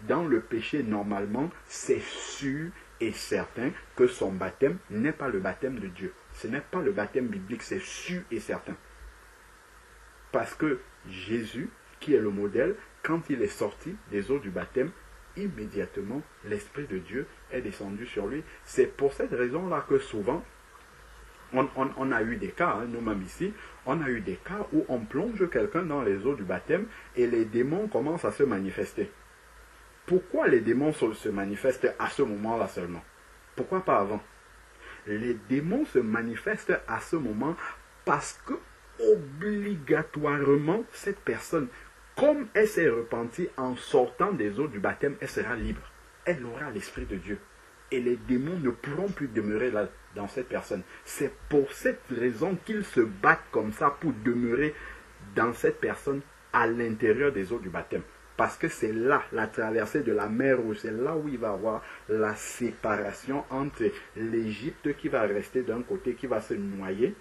dans le péché normalement, c'est sûr et certain que son baptême n'est pas le baptême de Dieu. Ce n'est pas le baptême biblique, c'est sûr et certain. Parce que Jésus, qui est le modèle, quand il est sorti des eaux du baptême, immédiatement, l'Esprit de Dieu est descendu sur lui. C'est pour cette raison-là que souvent, on a eu des cas, hein, nous-mêmes ici, on a eu des cas où on plonge quelqu'un dans les eaux du baptême et les démons commencent à se manifester. Pourquoi les démons se manifestent à ce moment-là seulement? Pourquoi pas avant? Les démons se manifestent à ce moment parce que obligatoirement cette personne, comme elle s'est repentie en sortant des eaux du baptême, elle sera libre. Elle aura l'Esprit de Dieu. Et les démons ne pourront plus demeurer là, dans cette personne. C'est pour cette raison qu'ils se battent comme ça pour demeurer dans cette personne à l'intérieur des eaux du baptême. Parce que c'est là, la traversée de la mer Rouge, c'est là où il va y avoir la séparation entre l'Égypte qui va rester d'un côté, qui va se noyer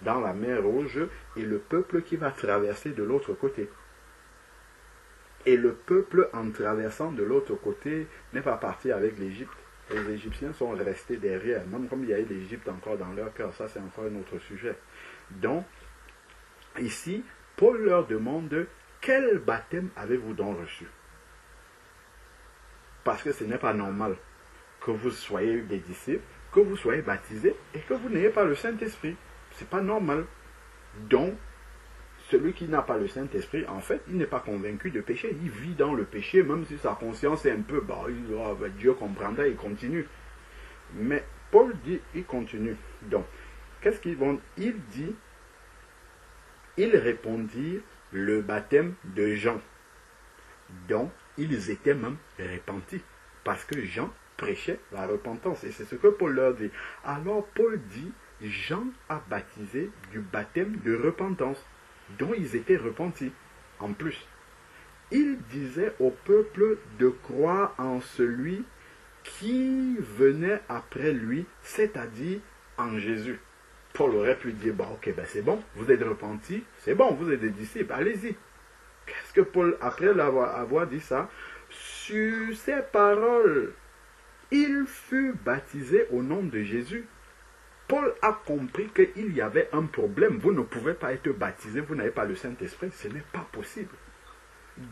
dans la mer Rouge, et le peuple qui va traverser de l'autre côté. Et le peuple, en traversant de l'autre côté, n'est pas parti avec l'Égypte. Les Égyptiens sont restés derrière, même comme il y a eu l'Égypte encore dans leur cœur. Ça, c'est encore un autre sujet. Donc, ici, Paul leur demande quel baptême avez-vous donc reçu? Parce que ce n'est pas normal que vous soyez des disciples, que vous soyez baptisés et que vous n'ayez pas le Saint-Esprit. C'est pas normal. Donc, celui qui n'a pas le Saint-Esprit, en fait, il n'est pas convaincu de péché. Il vit dans le péché, même si sa conscience est un peu, Dieu comprendra, il continue. Mais Paul dit, il continue. Donc, qu'est-ce qu'ils vont? Il dit, ils répondirent le baptême de Jean. Donc, ils étaient même repentis. Parce que Jean prêchait la repentance. Et c'est ce que Paul leur dit. Alors, Paul dit, Jean a baptisé du baptême de repentance, dont ils étaient repentis. En plus, il disait au peuple de croire en celui qui venait après lui, c'est-à-dire en Jésus. Paul aurait pu dire, c'est bon, vous êtes repentis, c'est bon, vous êtes des disciples, allez-y. Qu'est-ce que Paul, après avoir dit ça, sur ces paroles, il fut baptisé au nom de Jésus. Paul a compris qu'il y avait un problème. Vous ne pouvez pas être baptisé, vous n'avez pas le Saint-Esprit, ce n'est pas possible.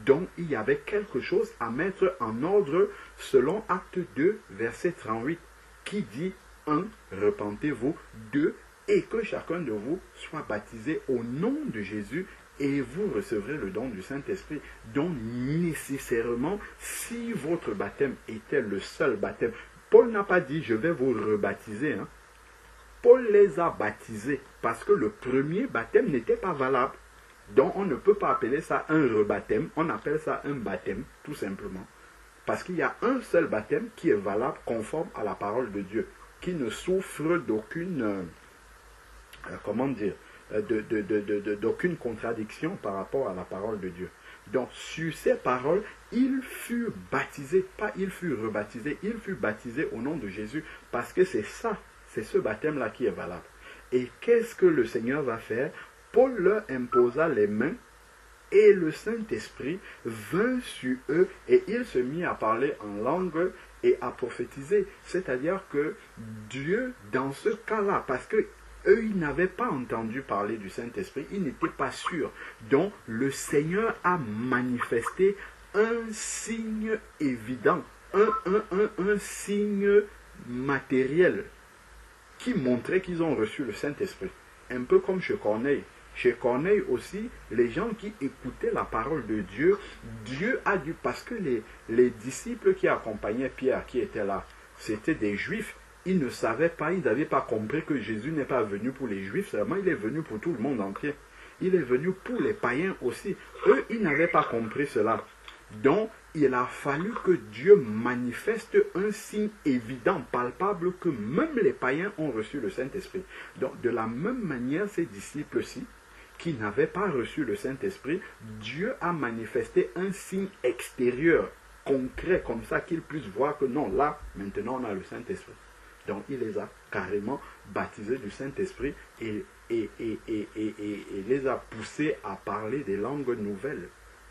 Donc, il y avait quelque chose à mettre en ordre selon Acte 2, verset 38, qui dit 1. Repentez-vous, 2. Et que chacun de vous soit baptisé au nom de Jésus et vous recevrez le don du Saint-Esprit. Donc, nécessairement, si votre baptême était le seul baptême, Paul n'a pas dit je vais vous rebaptiser. Paul les a baptisés parce que le premier baptême n'était pas valable. Donc, on ne peut pas appeler ça un rebaptême, on appelle ça un baptême, tout simplement. Parce qu'il y a un seul baptême qui est valable, conforme à la parole de Dieu, qui ne souffre d'aucune, d'aucune contradiction par rapport à la parole de Dieu. Donc, sur ces paroles, il fut baptisé, pas il fut rebaptisé, il fut baptisé au nom de Jésus, parce que c'est ça, c'est ce baptême-là qui est valable. Et qu'est-ce que le Seigneur va faire? Paul leur imposa les mains et le Saint-Esprit vint sur eux et il se mit à parler en langue et à prophétiser. C'est-à-dire que Dieu, dans ce cas-là, parce que eux, ils n'avaient pas entendu parler du Saint-Esprit, ils n'étaient pas sûrs. Donc, le Seigneur a manifesté un signe évident, un signe matériel qui montrait qu'ils ont reçu le Saint-Esprit. Un peu comme chez Corneille. Chez Corneille aussi, les gens qui écoutaient la parole de Dieu, Dieu a dû, parce que les disciples qui accompagnaient Pierre, qui étaient là, c'était des Juifs, ils ne savaient pas, ils n'avaient pas compris que Jésus n'est pas venu pour les Juifs seulement, il est venu pour tout le monde entier. Il est venu pour les païens aussi. Eux, ils n'avaient pas compris cela. Donc, il a fallu que Dieu manifeste un signe évident, palpable, que même les païens ont reçu le Saint-Esprit. Donc, de la même manière, ces disciples-ci, qui n'avaient pas reçu le Saint-Esprit, Dieu a manifesté un signe extérieur, concret, comme ça qu'ils puissent voir que non, là, maintenant, on a le Saint-Esprit. Donc, il les a carrément baptisés du Saint-Esprit et les a poussés à parler des langues nouvelles,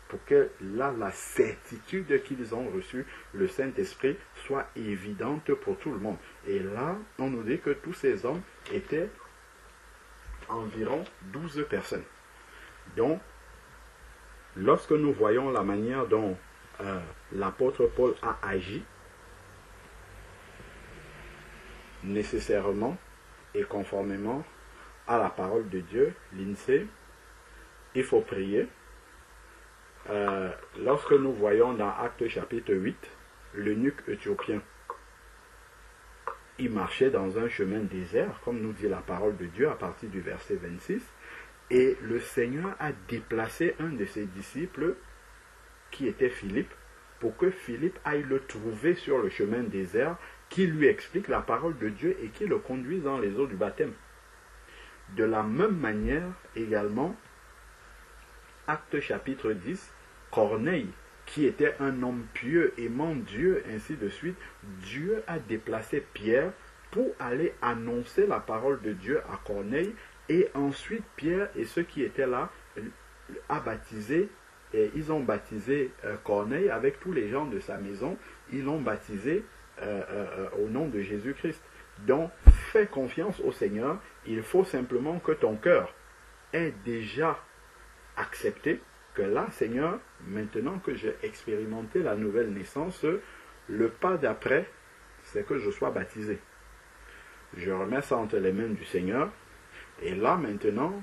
pour que là, la certitude qu'ils ont reçu le Saint-Esprit soit évidente pour tout le monde. Et là, on nous dit que tous ces hommes étaient environ 12 personnes. Donc, lorsque nous voyons la manière dont l'apôtre Paul a agi, nécessairement et conformément à la parole de Dieu, l'INSEE, il faut prier. Lorsque nous voyons dans Actes chapitre 8, l'eunuque éthiopien, il marchait dans un chemin désert, comme nous dit la parole de Dieu à partir du verset 26, et le Seigneur a déplacé un de ses disciples, qui était Philippe, pour que Philippe aille le trouver sur le chemin désert, qui lui explique la parole de Dieu et qui le conduise dans les eaux du baptême. De la même manière, également, Actes chapitre 10, Corneille, qui était un homme pieux, aimant Dieu, ainsi de suite, Dieu a déplacé Pierre pour aller annoncer la parole de Dieu à Corneille, et ensuite Pierre et ceux qui étaient là a baptisé, et ils ont baptisé Corneille avec tous les gens de sa maison, ils l'ont baptisé au nom de Jésus-Christ. Donc, fais confiance au Seigneur, il faut simplement que ton cœur est déjà accepté que là, Seigneur, maintenant que j'ai expérimenté la nouvelle naissance, le pas d'après, c'est que je sois baptisé. Je remets ça entre les mains du Seigneur. Et là, maintenant,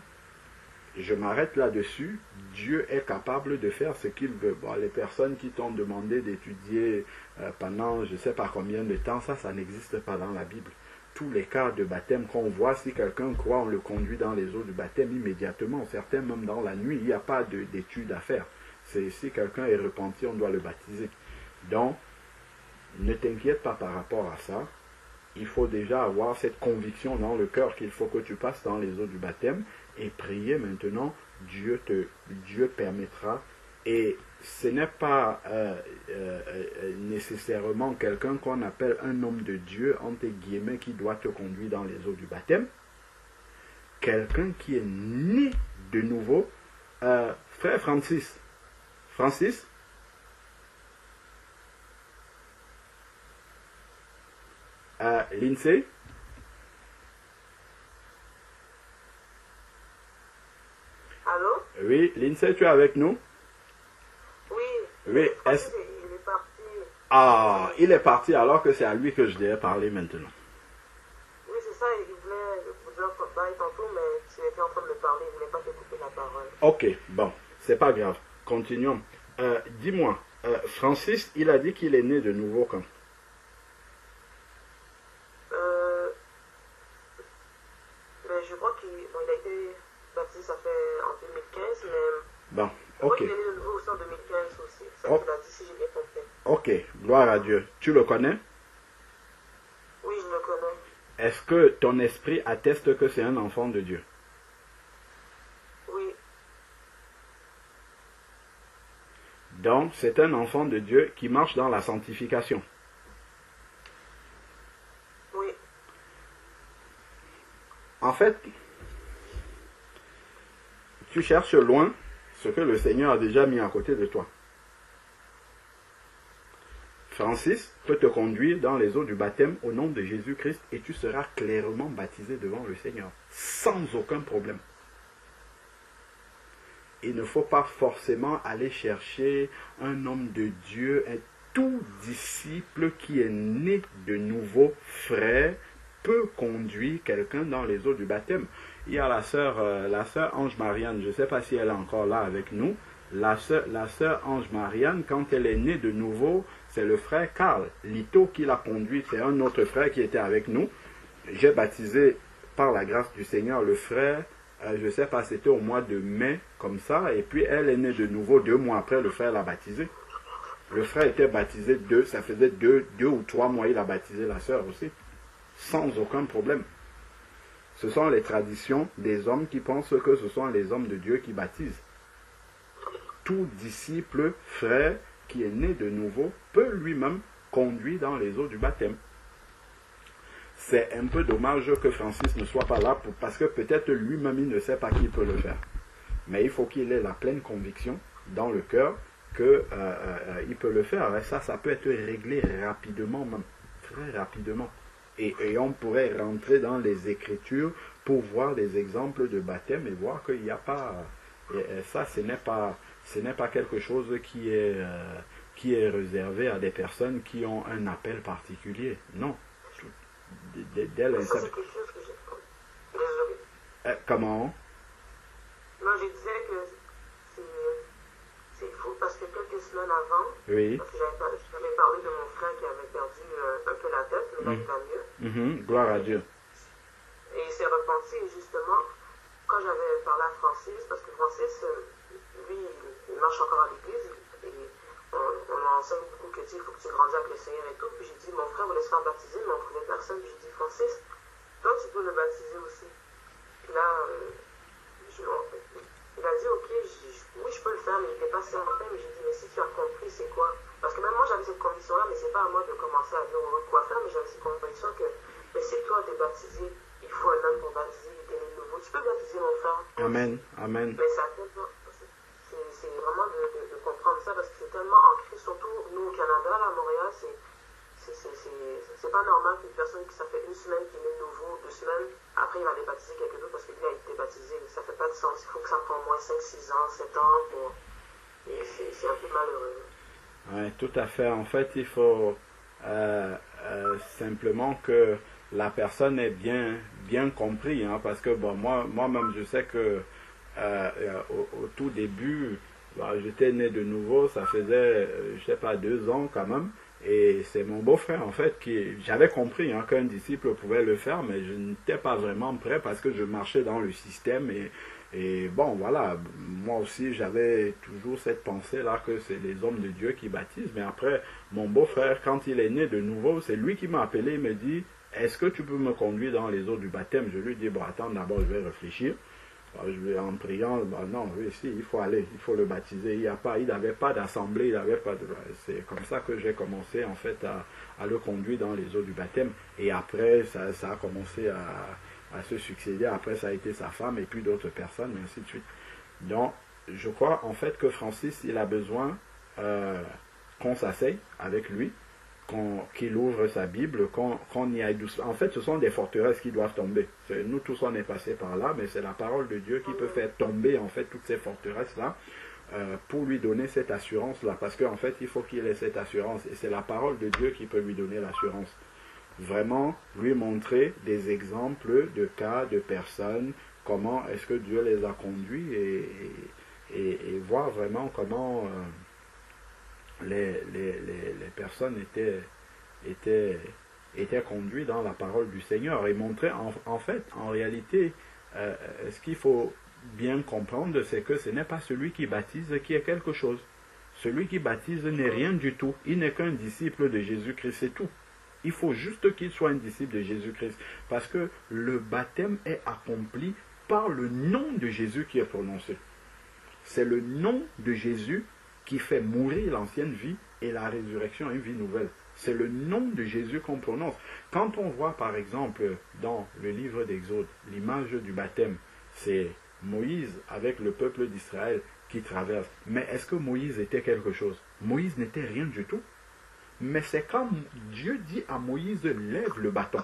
je m'arrête là-dessus. Dieu est capable de faire ce qu'il veut. Bon, les personnes qui t'ont demandé d'étudier pendant je ne sais pas combien de temps, ça n'existe pas dans la Bible. Tous les cas de baptême qu'on voit, si quelqu'un croit, on le conduit dans les eaux du baptême immédiatement. Certains, même dans la nuit, il n'y a pas d'étude à faire. Si quelqu'un est repenti, on doit le baptiser. Donc, ne t'inquiète pas par rapport à ça. Il faut déjà avoir cette conviction dans le cœur qu'il faut que tu passes dans les eaux du baptême et prier maintenant. Dieu permettra. Et ce n'est pas nécessairement quelqu'un qu'on appelle un homme de Dieu, entre guillemets, qui doit te conduire dans les eaux du baptême. Quelqu'un qui est né de nouveau. Frère Francis. Francis? Lindsay? Allô? Oui, Lindsay, tu es avec nous? Oui. Oui, Il est parti. Ah, il est parti alors que c'est à lui que je devais parler maintenant. Oui, c'est ça, il voulait vous dire bye tantôt, mais tu étais en train de me parler, il ne voulait pas te couper la parole. Ok, bon, c'est pas grave. Continuons. Dis-moi, Francis, il a dit qu'il est né de nouveau quand? Mais je crois qu'il a été baptisé, ça fait en 2015, mais Bon, je crois ok. qu'il est né de nouveau aussi en 2015 aussi. C'est ça Oh. qu'il a dit, si j'ai bien compris. Ok, gloire à Dieu. Tu le connais? Oui, je le connais. Est-ce que ton esprit atteste que c'est un enfant de Dieu? Oui, Donc, c'est un enfant de Dieu qui marche dans la sanctification. oui. En fait, tu cherches loin ce que le Seigneur a déjà mis à côté de toi. Francis peut te conduire dans les eaux du baptême au nom de Jésus-Christ et tu seras clairement baptisé devant le Seigneur, sans aucun problème. Il ne faut pas forcément aller chercher un homme de Dieu, un tout disciple qui est né de nouveau, frère, peut conduire quelqu'un dans les eaux du baptême. Il y a la sœur Ange Marianne, je ne sais pas si elle est encore là avec nous. La sœur Ange Marianne, quand elle est née de nouveau, c'est le frère Carl Lito qui l'a conduit. C'est un autre frère qui était avec nous. J'ai baptisé par la grâce du Seigneur le frère, je ne sais pas, c'était au mois de mai, comme ça. Et puis elle est née de nouveau 2 mois après, le frère l'a baptisé. Le frère était baptisé ça faisait 2 ou 3 mois, il a baptisé la sœur aussi. Sans aucun problème. Ce sont les traditions des hommes qui pensent que ce sont les hommes de Dieu qui baptisent. Tout disciple, frère, qui est né de nouveau, peut lui-même conduire dans les eaux du baptême. C'est un peu dommage que Francis ne soit pas là, parce que peut-être lui-même il ne sait pas qui peut le faire. Mais il faut qu'il ait la pleine conviction dans le cœur qu'il peut le faire. Et ça peut être réglé rapidement même, très rapidement. Et on pourrait rentrer dans les Écritures pour voir des exemples de baptême et voir qu'il n'y a pas... ça, ce n'est pas quelque chose qui est réservé à des personnes qui ont un appel particulier. Non. Ça, c'est quelque chose que j'ai... Désolé. Comment? Non, je disais que c'est fou parce que quelques semaines avant, Oui. parce que j'avais parlé de mon frère qui avait perdu un peu la tête, mais là il va mieux. Gloire à Dieu. Et il s'est repenti, et justement, quand j'avais parlé à Francis, parce que Francis, lui, il marche encore à l'église, et on enseigne beaucoup que il faut que tu grandis avec le Seigneur et tout. Puis j'ai dit, mon frère voulait se faire baptiser, mais on ne trouvait personne. Puis j'ai dit, Francis, toi tu peux le baptiser aussi. Puis là, il a dit, ok, oui, je peux le faire, mais il n'était pas certain. Mais j'ai dit, mais si tu as compris, c'est quoi? Parce que même moi, j'avais cette conviction-là, mais c'est pas à moi de commencer à dire aux autres quoi faire, mais j'avais cette conviction que, mais si toi, tu es baptisé, il faut un homme pour baptiser, il était né de nouveau. Tu peux baptiser mon frère. Amen, amen. Mais ça c'est vraiment de comprendre ça, parce que c'est tellement ancré, surtout nous au Canada, là, à Montréal, c'est pas normal qu'une personne qui ça fait 1 semaine qui est née de nouveau, 2 semaines, après il va aller baptiser quelqu'un d'autre parce que lui a été baptisé. Ça fait pas de sens. Il faut que ça prenne au moins 5, 6 ans, 7 ans. Bon. Et c'est un peu malheureux. Oui, tout à fait. En fait, il faut simplement que la personne ait bien compris, hein, parce que bon, moi-même, je sais que au tout début, bah, j'étais né de nouveau, ça faisait, je sais pas, 2 ans quand même, et c'est mon beau-frère, en fait, j'avais compris, hein, qu'un disciple pouvait le faire, mais je n'étais pas vraiment prêt parce que je marchais dans le système, et bon, voilà, moi aussi, j'avais toujours cette pensée-là que c'est les hommes de Dieu qui baptisent, mais après, mon beau-frère, quand il est né de nouveau, c'est lui qui m'a appelé, il me dit, est-ce que tu peux me conduire dans les eaux du baptême? Je lui dis, bon, attends, d'abord, je vais réfléchir. Je vais en priant, non, oui, si, il faut aller, il faut le baptiser. Il n'avait pas d'assemblée, il n'avait pas de... C'est comme ça que j'ai commencé, en fait, à le conduire dans les eaux du baptême. Et après, ça a commencé à se succéder. Après, ça a été sa femme et puis d'autres personnes, et ainsi de suite. Donc, je crois, en fait, que Francis, il a besoin qu'on s'asseye avec lui, qu'il ouvre sa Bible, qu'on y aille doucement. En fait, ce sont des forteresses qui doivent tomber. Nous tous, on est passés par là, mais c'est la parole de Dieu qui peut faire tomber, en fait, toutes ces forteresses-là, pour lui donner cette assurance-là. Parce qu'en fait, il faut qu'il ait cette assurance. Et c'est la parole de Dieu qui peut lui donner l'assurance. Vraiment, lui montrer des exemples de cas, de personnes, comment est-ce que Dieu les a conduits, et voir vraiment comment... les personnes étaient conduites dans la parole du Seigneur, et montrer en fait, en réalité, ce qu'il faut bien comprendre, c'est que ce n'est pas celui qui baptise qui est quelque chose. Celui qui baptise n'est rien du tout. Il n'est qu'un disciple de Jésus-Christ, c'est tout. Il faut juste qu'il soit un disciple de Jésus-Christ, parce que le baptême est accompli par le nom de Jésus qui est prononcé. C'est le nom de Jésus qui fait mourir l'ancienne vie et la résurrection à une vie nouvelle. C'est le nom de Jésus qu'on prononce. Quand on voit par exemple dans le livre d'Exode, l'image du baptême, c'est Moïse avec le peuple d'Israël qui traverse. Mais est-ce que Moïse était quelque chose? Moïse n'était rien du tout. Mais c'est quand Dieu dit à Moïse, lève le bâton.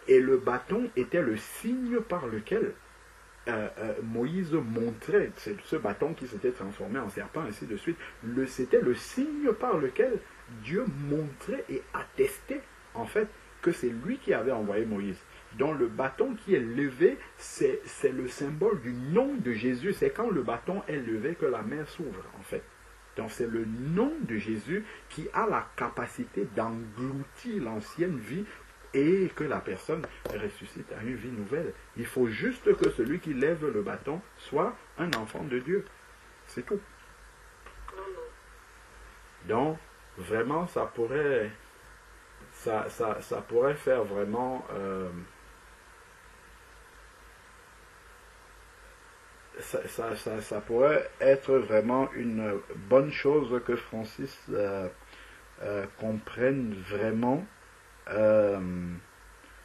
Et le bâton était le signe par lequel Moïse montrait, c'est ce bâton qui s'était transformé en serpent, ainsi de suite, c'était le signe par lequel Dieu montrait et attestait en fait que c'est lui qui avait envoyé Moïse. Donc le bâton qui est levé, c'est le symbole du nom de Jésus. C'est quand le bâton est levé que la mer s'ouvre en fait. Donc c'est le nom de Jésus qui a la capacité d'engloutir l'ancienne vie et que la personne ressuscite à une vie nouvelle. Il faut juste que celui qui lève le bâton soit un enfant de Dieu. C'est tout. Donc, vraiment, ça pourrait faire vraiment... ça pourrait être vraiment une bonne chose que Francis comprenne vraiment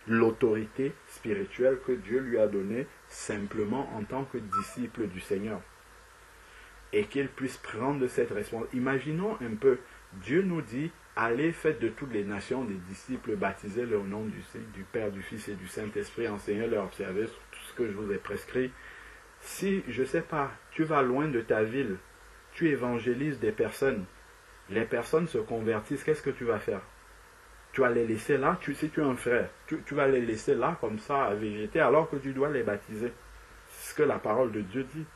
l'autorité spirituelle que Dieu lui a donnée simplement en tant que disciple du Seigneur, et qu'il puisse prendre cette responsabilité. Imaginons un peu, Dieu nous dit, allez, faites de toutes les nations des disciples, baptisez-les au nom du Père, du Fils et du Saint-Esprit, enseignez-leur à observer tout ce que je vous ai prescrit. Si, je ne sais pas, tu vas loin de ta ville, tu évangélises des personnes, les personnes se convertissent, qu'est-ce que tu vas faire? Tu vas les laisser là, si tu es un frère, tu vas les laisser là comme ça à végéter alors que tu dois les baptiser. C'est ce que la parole de Dieu dit.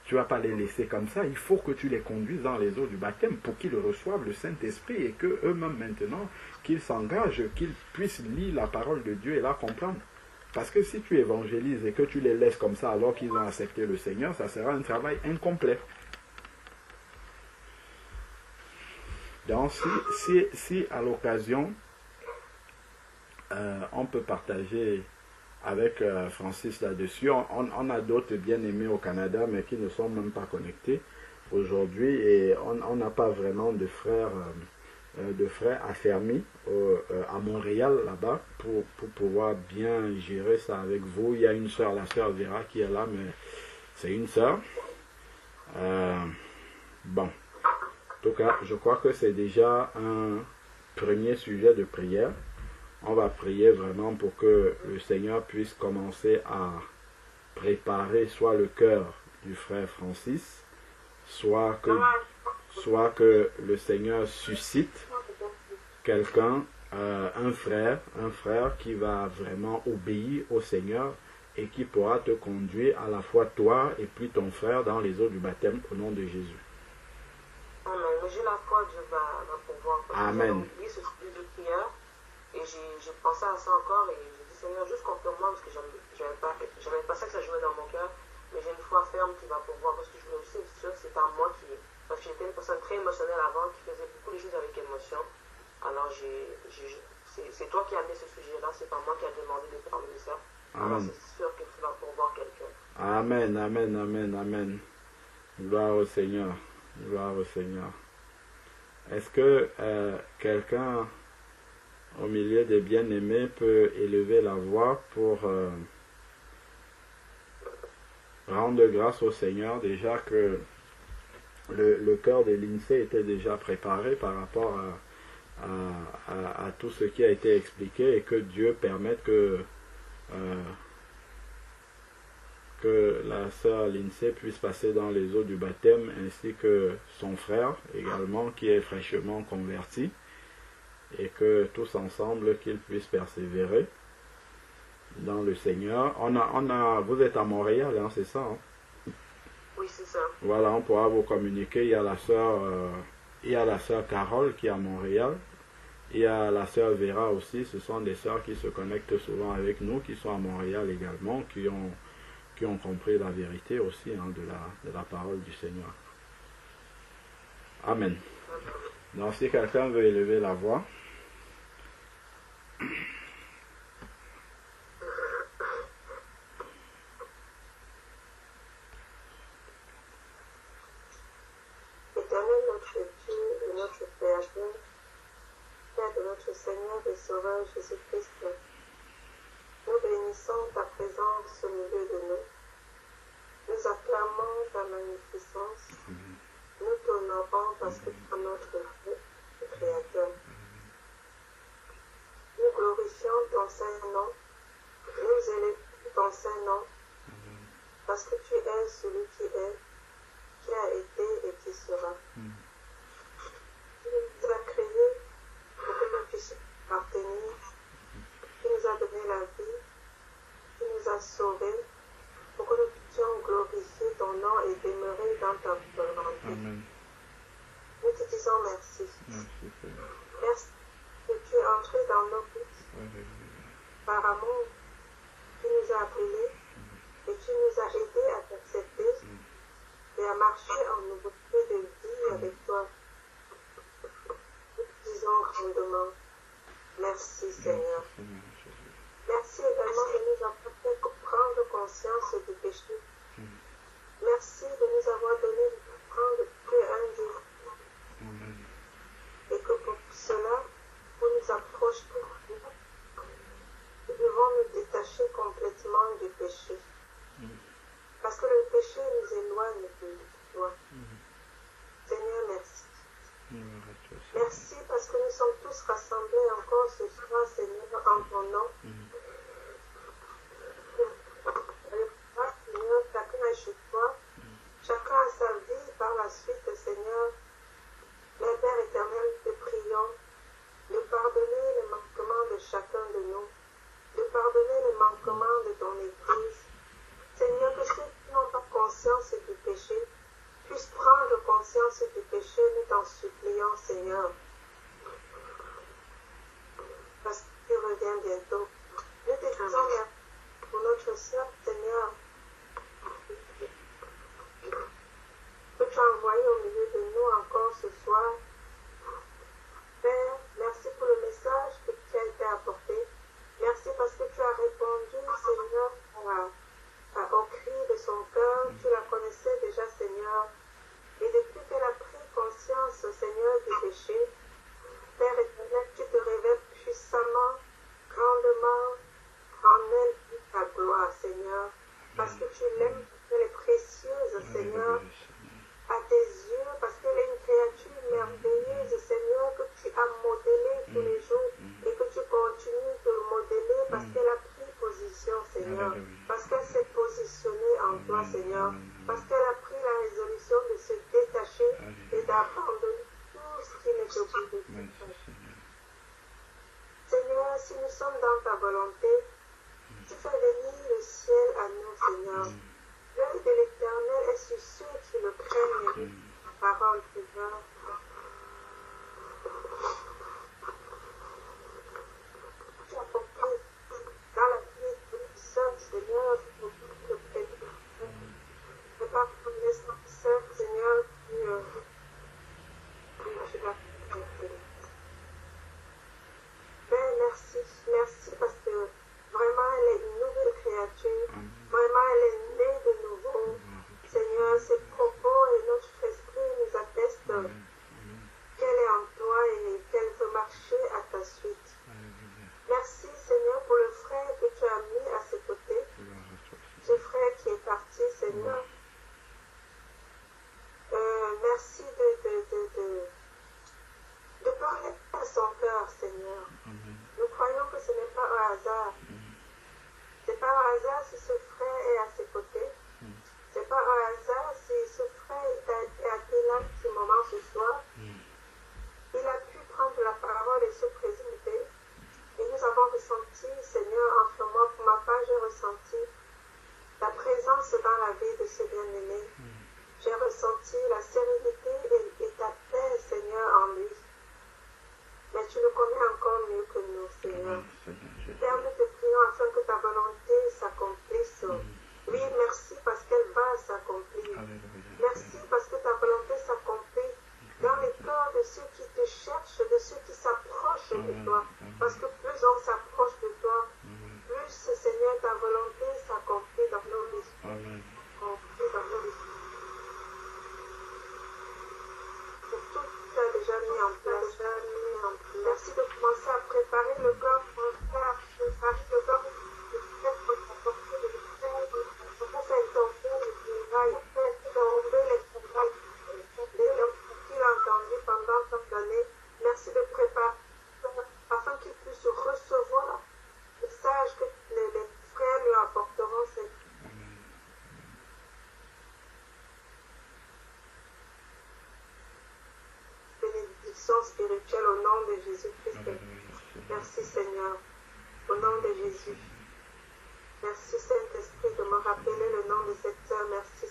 Tu ne vas pas les laisser comme ça, il faut que tu les conduises dans les eaux du baptême pour qu'ils reçoivent le Saint-Esprit et qu'eux-mêmes maintenant, qu'ils s'engagent, qu'ils puissent lire la parole de Dieu et la comprendre. Parce que si tu évangélises et que tu les laisses comme ça alors qu'ils ont accepté le Seigneur, ça sera un travail incomplet. Donc si à l'occasion, on peut partager avec Francis là-dessus, on a d'autres bien-aimés au Canada, mais qui ne sont même pas connectés aujourd'hui, et on n'a pas vraiment de frères affermis à Montréal, là-bas, pour pouvoir bien gérer ça avec vous. Il y a une sœur, la sœur Vera, qui est là, mais c'est une sœur. Bon. En tout cas, je crois que c'est déjà un premier sujet de prière. On va prier vraiment pour que le Seigneur puisse commencer à préparer soit le cœur du frère Francis, soit que le Seigneur suscite quelqu'un, un frère qui va vraiment obéir au Seigneur et qui pourra te conduire à la fois toi et puis ton frère dans les eaux du baptême au nom de Jésus. Amen. Mais j'ai la foi, Dieu va pouvoir. Amen. J'ai oublié ce sujet de prière et j'ai pensé à ça encore et j'ai dit Seigneur, juste confirme-moi parce que j'avais pas ça que ça jouait dans mon cœur, mais j'ai une foi ferme qui va pouvoir parce que je me suis sûre que c'est pas moi qui. Parce que j'étais une personne très émotionnelle avant qui faisait beaucoup de choses avec émotion. Alors c'est toi qui as amené ce sujet-là, c'est pas moi qui a demandé de parler de ça. Alors c'est sûr que tu vas pourvoir quelqu'un. Amen, amen, amen, amen. Gloire au Seigneur. Gloire au Seigneur. Est-ce que quelqu'un au milieu des bien-aimés peut élever la voix pour rendre grâce au Seigneur déjà que le cœur de l'INSEE était déjà préparé par rapport à tout ce qui a été expliqué et que Dieu permette que la sœur Lindsay puisse passer dans les eaux du baptême ainsi que son frère également qui est fraîchement converti et que tous ensemble qu'ils puissent persévérer dans le Seigneur. Vous êtes à Montréal, hein, c'est ça, hein? Oui, c'est ça. Voilà, on pourra vous communiquer. Il y a la sœur Carole qui est à Montréal. Il y a la sœur Vera aussi. Ce sont des sœurs qui se connectent souvent avec nous, qui sont à Montréal également, qui ont compris la vérité aussi hein, de la parole du Seigneur. Amen. Donc si quelqu'un veut élever la voix. Éternel notre Dieu et notre Père, Père de notre Seigneur et Sauveur Jésus-Christ, nous bénissons ta présence au milieu de nous. Nous acclamons ta magnificence. Nous t'honorons parce que tu es notre Dieu et Créateur. Nous glorifions ton Saint-Nom. Nous élevons ton Saint-Nom parce que tu es celui qui est, qui a été et qui sera. Tu nous as créés pour que nous puissions appartenir. Tu nous as donné la vie. Tu nous as sauvés pour que nous puissions glorifier ton nom et demeurer dans ta volonté. Amen. Nous te disons merci. Merci que tu es entré dans nos vies. Par amour, tu nous as appelés et tu nous as aidés à t'accepter et à marcher en nouveauté de vie avec toi. Nous te disons grandement merci Seigneur. Merci également de nous avoir fait prendre conscience du péché. Merci de nous avoir donné de comprendre que tu es un Dieu. Et que pour cela, pour nous approcher, nous devons nous détacher complètement du péché. Parce que le péché nous éloigne de toi. Seigneur, merci. Merci parce que nous sommes tous rassemblés encore ce soir, Seigneur, en ton nom. Seigneur, chacun est chez toi. Chacun a sa vie par la suite, Seigneur. Mais Père éternel, te prions de pardonner les manquements de chacun de nous, de pardonner les manquements de ton Église. Seigneur, que ceux qui n'ont pas conscience du péché puissent prendre conscience du péché, nous t'en supplions, Seigneur. Parce que tu reviens bientôt. Nous te disons merci pour notre sœur, Seigneur, que tu as envoyé au milieu de nous encore ce soir. Père, merci pour le message que tu as été apporté. Merci parce que tu as répondu, Seigneur, au cri de son cœur. Tu la connaissais déjà, Seigneur. Et depuis qu'elle a pris conscience, Seigneur, du péché, Père éternel, tu te révèles puissamment, grandement en elle ta gloire, Seigneur. Parce que tu l'aimes, elle est précieuse, Seigneur, à tes yeux, parce qu'elle est une créature merveilleuse, Seigneur, que tu as modelée tous les jours et que tu continues de modeler parce qu'elle a pris position, Seigneur, parce qu'elle s'est positionnée en toi, Seigneur, parce qu'elle a pris la résolution de se détacher et d'abandonner tout ce qui n'est au bout de toi. Seigneur, si nous sommes dans ta volonté, tu fais venir le ciel à nous, Seigneur. L'œil de l'Éternel est sur ceux qui le craignent. Ta parole, Seigneur. Tu as compris dans la vie de nous sommes, Seigneur, pour le prénom. Ne pas prendre les Seigneur, tu l'as fait. Mais merci, merci parce que vraiment elle est une nouvelle créature, vraiment elle est née de nouveau. Seigneur, ses propos et notre esprit nous attestent qu'elle est en toi et qu'elle veut marcher à ta suite. Merci Seigneur pour le frère que tu as mis à ses côtés, ce frère qui est parti, Seigneur. Merci de parler à son cœur, Seigneur. Nous croyons que ce n'est pas un hasard. Ce n'est pas un hasard si ce frère est à ses côtés. Ce n'est pas un hasard si ce frère est à là un petit moment ce soir. Il a pu prendre la parole et se présenter. Et nous avons ressenti, Seigneur, enfin moi, pour ma part, j'ai ressenti ta présence dans la vie de ce bien-aimé. J'ai ressenti la sérénité et ta paix, Seigneur, en lui. Mais tu nous connais encore mieux que nous, Seigneur. Père, nous te prions afin que ta volonté s'accomplisse. Oui, merci parce qu'elle va s'accomplir. Merci parce que ta volonté s'accomplit dans les cœurs de ceux qui te cherchent, de ceux qui s'approchent de toi. Parce que plus on s'approche de toi, plus, Seigneur, ta volonté s'accomplit dans nos vies. Pour tout ce que tu as déjà mis en place. Merci de commencer à préparer le corps pour faire, préparer le corps pour t'apporter le frère, pour faire tomber le travail, pour faire tomber les travails, qu'il a entendu pendant tant d'années. Merci de préparer afin qu'il puisse recevoir le message que les frères lui apporteront. Bénédiction spirituelle au nom de Jésus-Christ. Merci Seigneur, au nom de Jésus. Merci Saint-Esprit de me rappeler le nom de cette sœur. Merci.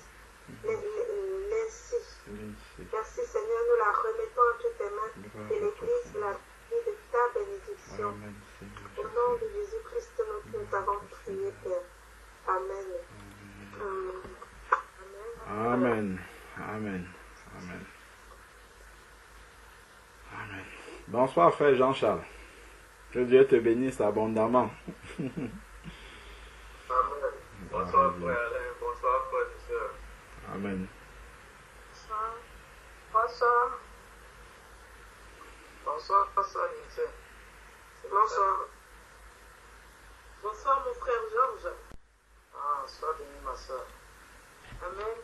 Merci Seigneur, nous la remettons entre tes mains et l'Église de la vie de ta bénédiction. Au nom de Jésus-Christ, nous avons prié, Père. Amen. Amen. Amen. Amen. Amen. Bonsoir, frère Jean-Charles. Que Dieu te bénisse abondamment. Amen. Bonsoir, frère Alain. Bonsoir, frère et sœurs. Amen. Bonsoir. Bonsoir. Bonsoir, pasteur Nitzé. Bonsoir. Bonsoir, mon frère Georges. Ah, sois béni, ma sœur. Amen.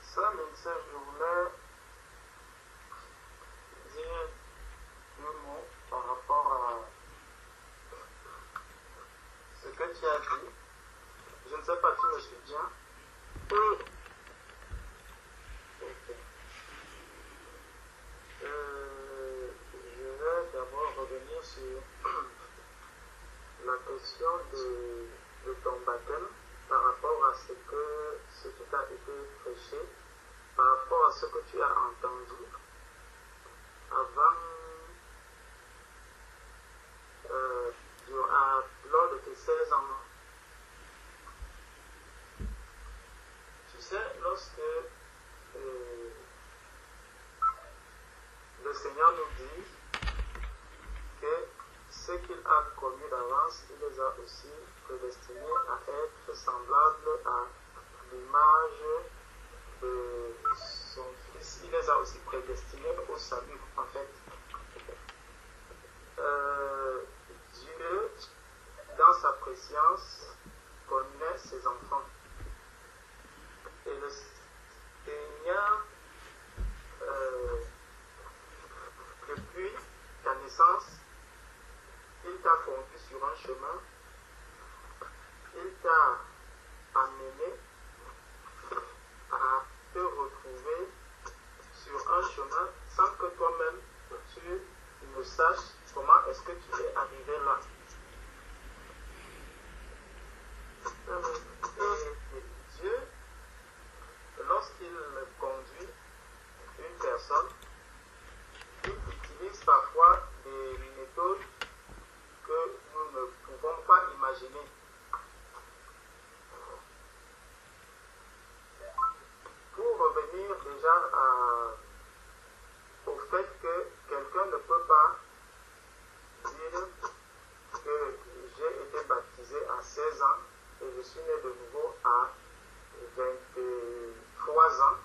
Sœur Nitzé, je voulais dire deux mots par rapport à ce que tu as dit. Je ne sais pas, tu me suis bien? Oui. Ok. Je vais d'abord revenir sur la question de ton baptême par rapport à ce qui t'a été prêché, par rapport à ce que tu as entendu avant, lors de tes 16 ans. Tu sais, lorsque le Seigneur nous dit que ce qu'il a commis d'avance, il les a aussi prédestinés à être semblables à l'image de son Fils. Il les a aussi prédestinés au salut, en fait. Dieu, dans sa préscience, connaît ses enfants. Et le Seigneur, depuis ta naissance, il t'a conduit sur un chemin, il t'a amené déjà au fait que quelqu'un ne peut pas dire que j'ai été baptisé à 16 ans et je suis né de nouveau à 23 ans.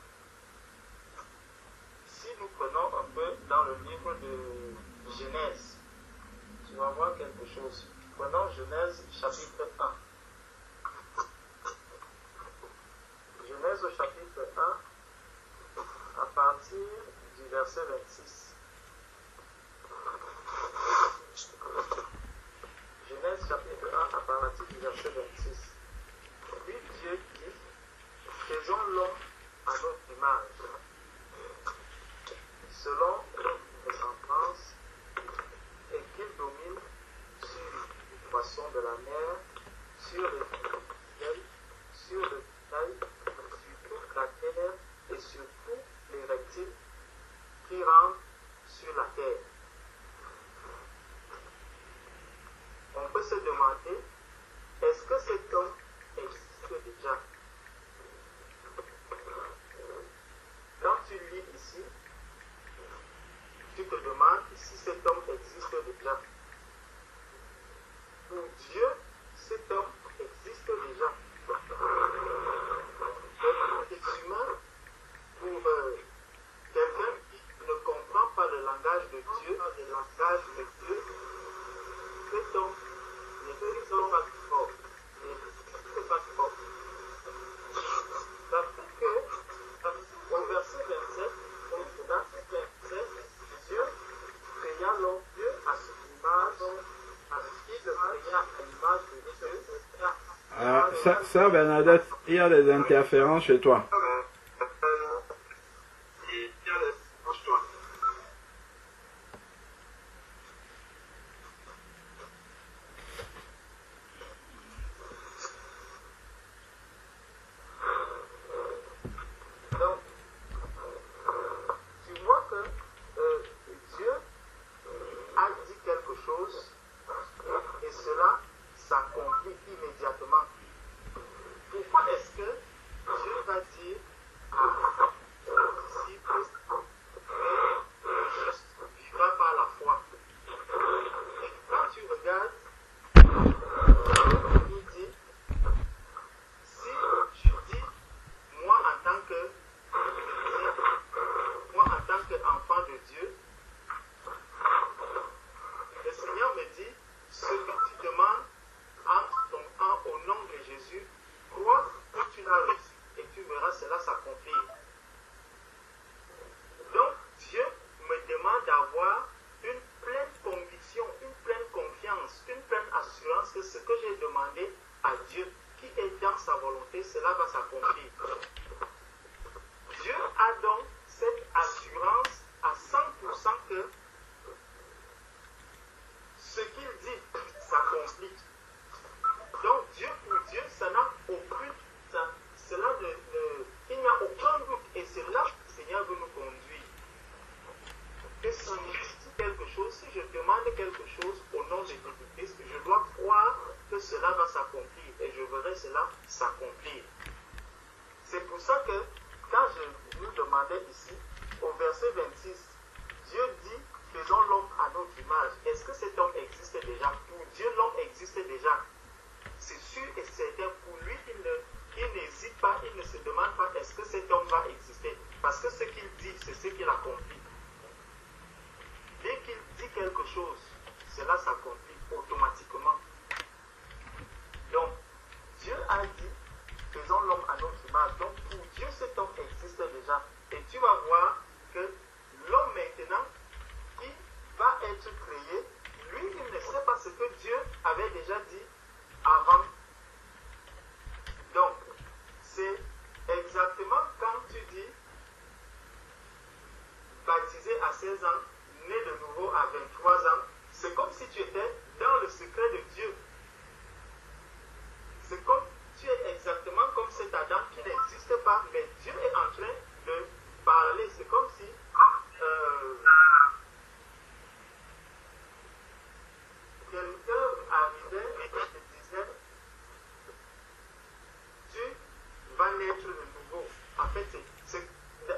Si nous prenons un peu dans le livre de Genèse, tu vas voir quelque chose. Prenons Genèse chapitre 1. Genèse au chapitre 1, à partir du verset 26. Genèse chapitre 1, à partir du verset 26. Puis Dieu dit, faisons l'homme à notre image, selon nos semblances, et qu'il domine sur les poissons de la mer, sur les ciels, sur le bétail, sur toute la terre et sur tous les reptiles qui rampent sur la terre. On peut se demander, est-ce que cet homme existe déjà? Quand tu lis ici, tu te demandes si cet homme existe déjà. Pour Dieu, cet homme existe déjà. Pour les humains, pour quelqu'un qui ne comprend pas le langage de Dieu, cet homme n'existe pas fort. Ça fait que, au verset 27, dans ce verset, Dieu créa l'homme à son image, à qui le créa à l'image de Dieu. Sœur Bernadette, il y a des interférences chez toi.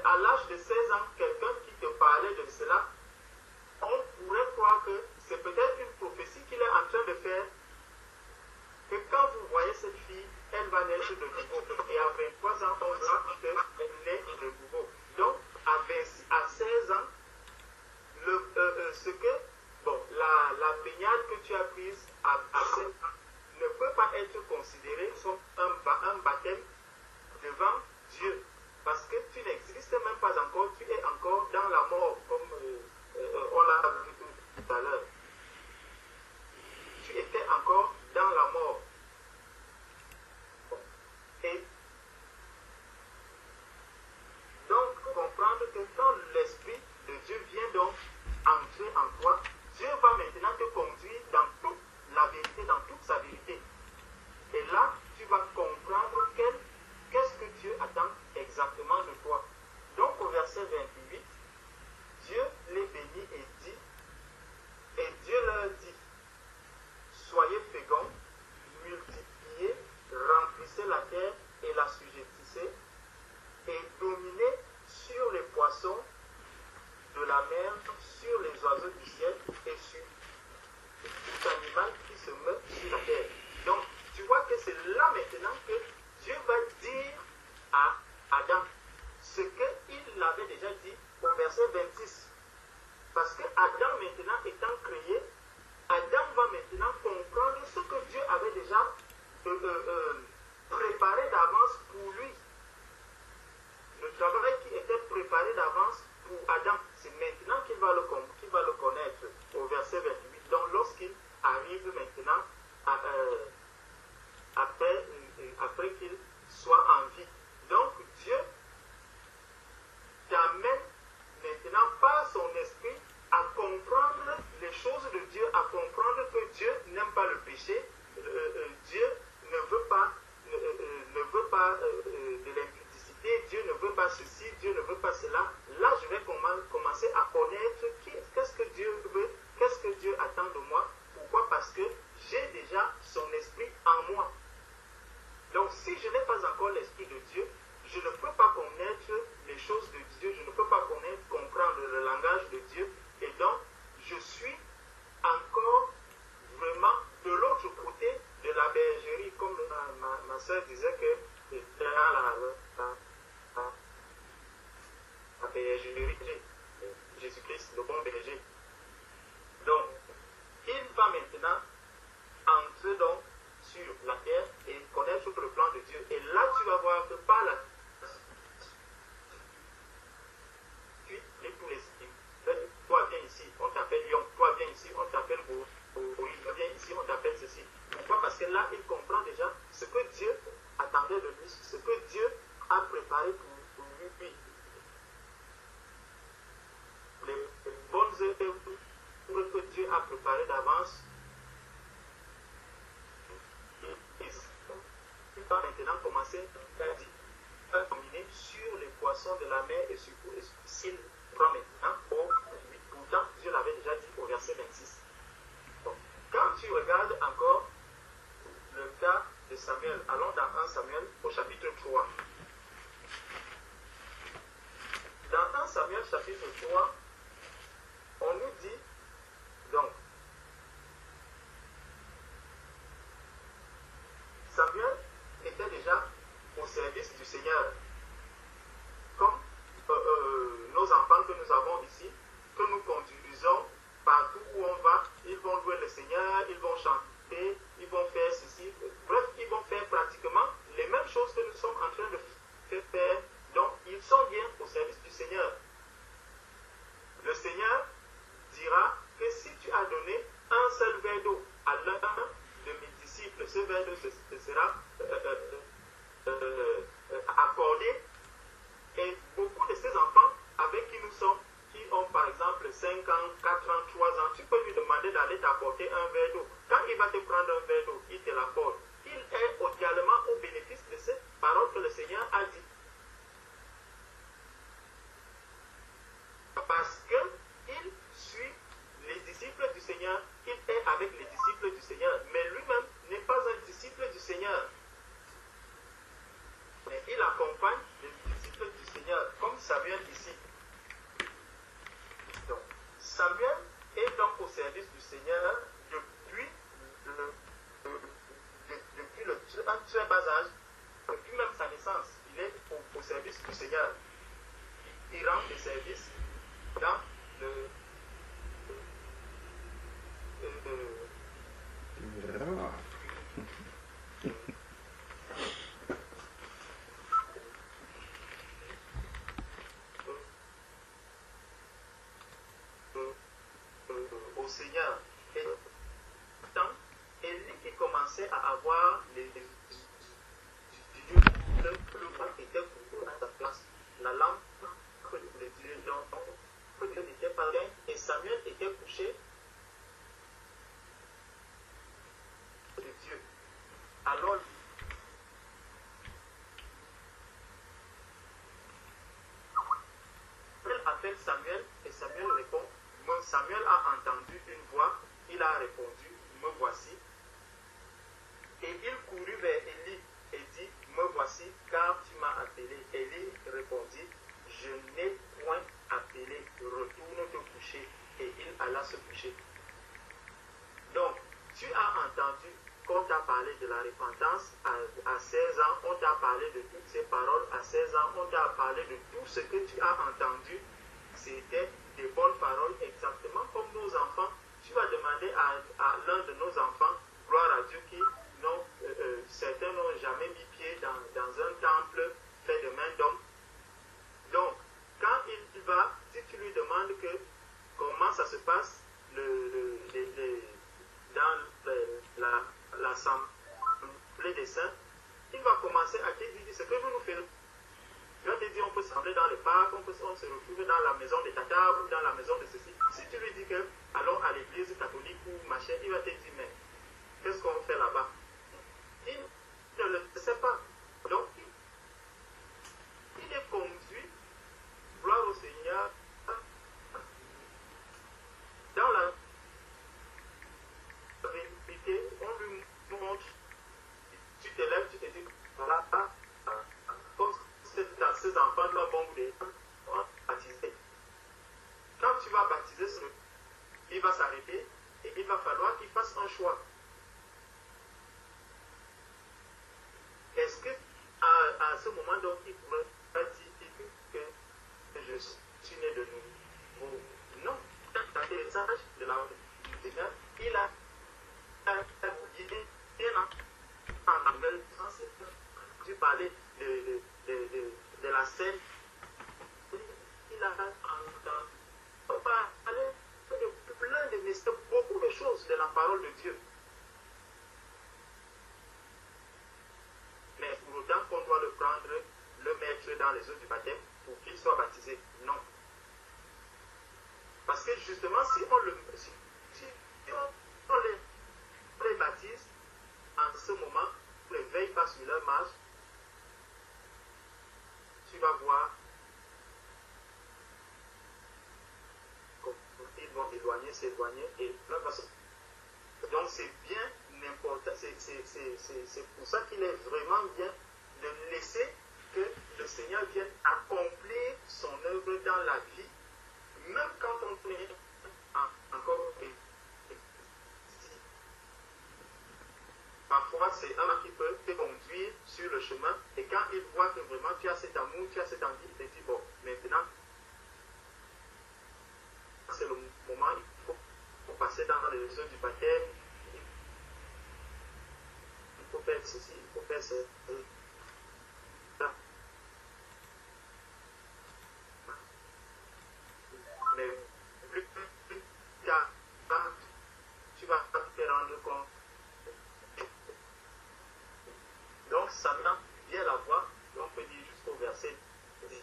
À l'âge 16 ans, quelqu'un qui te parlait de cela, on pourrait croire que c'est peut-être une prophétie qu'il est en train de faire, que quand vous voyez cette fille, elle va naître de nouveau. Et à 23 ans, on verra qu'elle naît de nouveau. Donc, à 16 ans, la baignade que tu as prise à 16 ans ne peut pas être considérée comme un baptême devant Dieu. Parce que tu n'existes même pas encore, tu es encore dans la mort, comme on l'a vu tout à l'heure. Tu étais encore dans la mort. Et donc, comprendre que quand l'Esprit de Dieu vient donc entrer en toi, Dieu va maintenant te conduire dans toute la vérité, dans toute sa vérité. Et là, tu vas comprendre qu'est-ce que Dieu attend exactement de toi. Donc, au verset 28, Dieu les bénit et dit, et Dieu leur dit, soyez féconds, multipliez, remplissez la terre et la sujettissez, et dominez sur les poissons de la mer, sur les oiseaux du ciel et sur tout animal qui se meut sur la terre. Donc, tu vois que c'est là maintenant que Dieu va dire à Adam ce qu'il avait déjà dit au verset 26. Parce que Adam maintenant étant créé, Adam va maintenant comprendre ce que Dieu avait déjà préparé d'avance pour lui. Le travail qui était préparé d'avance pour Adam, c'est maintenant qu'il va le connaître au verset 28. Donc lorsqu'il arrive maintenant après qu'il soit en vie. Donc Dieu t'amène maintenant par son esprit à comprendre les choses de Dieu, à comprendre que Dieu n'aime pas le péché, Dieu ne veut pas de l'impudicité, Dieu ne veut pas ceci, Dieu ne veut pas cela. Là, je vais commencer à connaître qu'est-ce que Dieu veut, qu'est-ce que Dieu attend de moi. Pourquoi? Parce que j'ai déjà son esprit en moi. Donc, si je n'ai pas encore l'esprit de Dieu, je ne peux pas connaître les choses de Dieu, je ne peux pas comprendre le langage de Dieu. Et donc, je suis encore vraiment de l'autre côté de la bergerie, comme ma soeur disait que la bergerie, Jésus-Christ, le bon berger. Donc, il va maintenant entrer donc sur la terre et connaître le plan de Dieu. Et là, tu vas voir que par la suite, et tous les toi viens ici, on t'appelle Lion, toi viens ici, on t'appelle Boris, toi viens ici, on t'appelle ceci. Pourquoi? Parce que là, il comprend déjà ce que Dieu attendait de lui, ce que Dieu a préparé pour lui. Les bonnes œuvres que Dieu a préparées d'avance, il va maintenant commencer à dominer sur les poissons de la mer et sur s'il prend maintenant au 8. Pourtant, Dieu l'avait déjà dit au verset 26. Donc, quand tu regardes encore le cas de Samuel, allons dans 1 Samuel au chapitre 3. Dans 1 Samuel chapitre 3, on nous dit, donc, Samuel était déjà au service du Seigneur. Comme nos enfants que nous avons ici, que nous conduisons partout où on va, ils vont louer le Seigneur, ils vont chanter, ils vont faire ceci. Bref, ils vont faire pratiquement les mêmes choses que nous sommes en train de faire. Donc, ils sont bien au service du Seigneur. Le Seigneur dira que si tu as donné un seul verre d'eau à l'un de mes disciples, ce verre d'eau sera accordé. Et beaucoup de ces enfants avec qui nous sommes, qui ont par exemple 5 ans, 4 ans, 3 ans, tu peux lui demander d'aller t'apporter un verre d'eau. Quand il va te prendre un verre d'eau, il te l'apporte. Il est également au bénéfice de cette parole que le Seigneur a dit. Parce qu'il suit les disciples du Seigneur, il est avec les disciples du Seigneur, mais lui-même n'est pas un disciple du Seigneur. Mais il accompagne les disciples du Seigneur, comme Samuel ici. Samuel est donc au service du Seigneur depuis un très bas âge, depuis même sa naissance. Il est au service du Seigneur. Il rend des services dans le au Seigneur. Et tant Élie qui commençait à avoir le vent était pour à sa place. La lampe de Dieu n'était pas là et Samuel était couché de Dieu. Alors il appelle Samuel et Samuel répond. Samuel a entendu une voix, il a répondu, me voici. Et il courut vers Élie et dit, me voici, car tu m'as appelé. Élie répondit, je n'ai point appelé, retourne te coucher. Et il alla se coucher. Donc, tu as entendu qu'on t'a parlé de la repentance à 16 ans, on t'a parlé de toutes ces paroles à 16 ans, on t'a parlé de tout ce que tu as entendu. C'était des bonnes paroles, exactement comme nos enfants. Tu vas demander à l'un de nos enfants, gloire à Dieu, qui certains n'ont jamais mis pied dans un temple fait de main d'homme. Donc, quand il va, si tu lui demandes comment ça se passe dans l'assemblée des saints, il va commencer à te dire ce que nous faisons. Je vais te dire, on peut s'assembler dans le parc, on se retrouve dans la maison de Tata ou dans la maison de ceci. Si tu lui dis que allons à l'église catholique ou machin, il va te dire, mais qu'est-ce qu'on fait là-bas? Il ne le sait pas. Donc, il est conduit, gloire au Seigneur, dans la vérité, on lui montre, tu te lèves, tu te dis, voilà, comme ces enfants-là vont baptiser. Quand tu vas baptiser, il va s'arrêter et il va falloir qu'il fasse un choix. Est-ce que à ce moment, donc, il pourrait dire que je suis né de nouveau? Non. Dans les messages de la Seigneur, il a guidé en nouvelle sens. Tu parlais de la scène. Il a on parler de plein de mystères, beaucoup de choses de la parole de Dieu. Mais pour autant qu'on doit le prendre, le mettre dans les eaux du baptême pour qu'il soit baptisé. Non. Parce que justement, si on les baptise, en ce moment, on les veille pas sur leur marche, tu vas voir qu'ils vont s'éloigner et là, donc c'est bien important, c'est pour ça qu'il est vraiment bien de laisser que le Seigneur vienne accomplir son œuvre dans la vie, même quand on est encore petit. Parfois c'est un qui peut te conduire sur le chemin et quand il voit que vraiment tu as cet amour, tu as cette envie, il te dit bon, maintenant c'est le moment, il faut passer dans les eaux du baptême, il faut faire ceci, il faut faire ceci. Mais plus tard, tu vas te rendre compte. Donc, Satan vient la voir, on peut dire jusqu'au verset 10.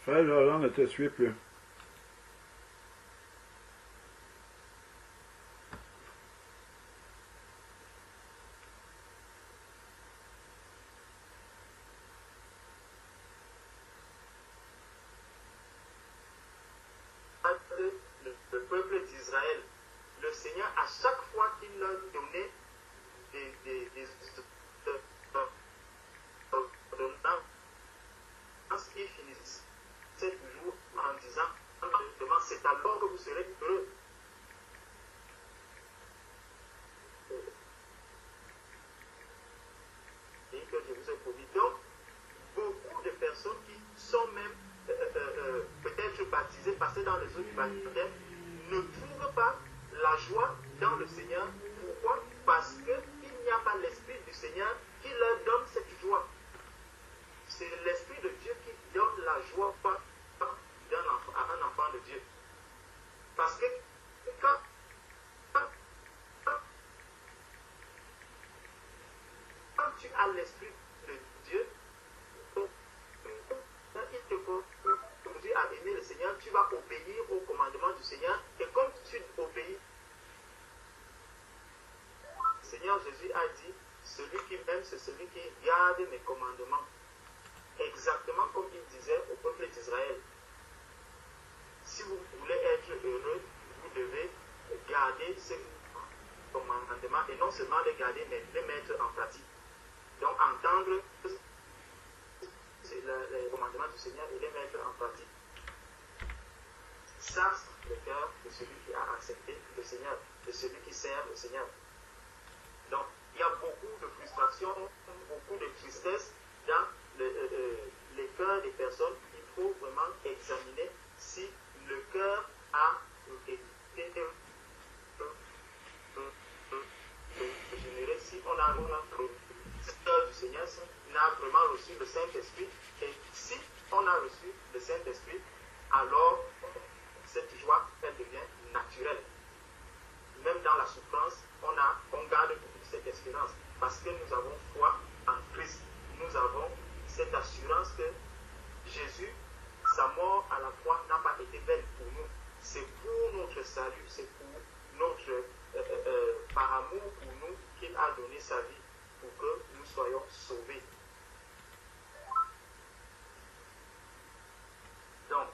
Frère Jordan ne te suit plus. baptême ne trouvent pas la joie dans le Seigneur. Pourquoi? Parce qu'il n'y a pas l'Esprit du Seigneur qui leur donne cette joie. C'est l'Esprit de Dieu qui donne la joie à un enfant de Dieu. Parce que quand tu as l'Esprit de Dieu, il te conduit à aimer le Seigneur, tu vas obéir au commandement du Seigneur. Et comme tu obéis, le Seigneur Jésus a dit, celui qui m'aime, c'est celui qui garde mes commandements. Exactement comme il disait au peuple d'Israël. Si vous voulez être heureux, vous devez garder ces commandements et non seulement les garder, mais les mettre en pratique. Donc entendre les commandements du Seigneur et les mettre en pratique. Ça, c'est le cœur de celui qui a accepté le Seigneur, de celui qui sert le Seigneur. Donc, il y a beaucoup de frustration, beaucoup de tristesse dans les cœurs des personnes. Il faut vraiment examiner si le cœur a été régénéré, si on a le cœur du Seigneur, si on a vraiment reçu le Saint-Esprit. Et si on a reçu le Saint-Esprit, alors cette joie, elle devient naturelle. Même dans la souffrance, on garde cette espérance parce que nous avons foi en Christ. Nous avons cette assurance que Jésus, sa mort à la croix n'a pas été vaine pour nous. C'est pour notre salut, c'est pour notre par amour pour nous qu'il a donné sa vie pour que nous soyons sauvés. Donc,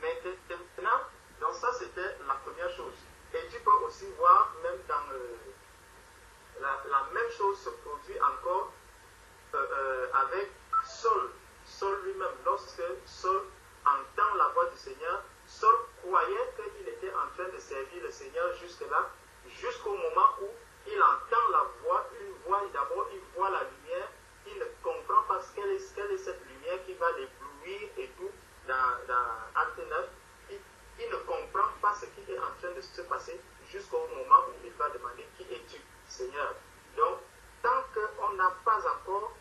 maintenant, donc ça c'était la première chose. Et tu peux aussi voir, même dans la même chose se produit encore avec Saul. Saul lui-même, lorsque Saul entend la voix du Seigneur, Saul croyait qu'il était en train de servir le Seigneur jusque-là, jusqu'au moment où il entend la voix, d'abord il voit la lumière, il ne comprend pas quelle est cette lumière qui va l'éblouir et tout dans Acte 9. Il ne comprend pas ce qui est en train de se passer jusqu'au moment où il va demander qui es-tu, Seigneur. Donc, tant qu'on n'a pas encore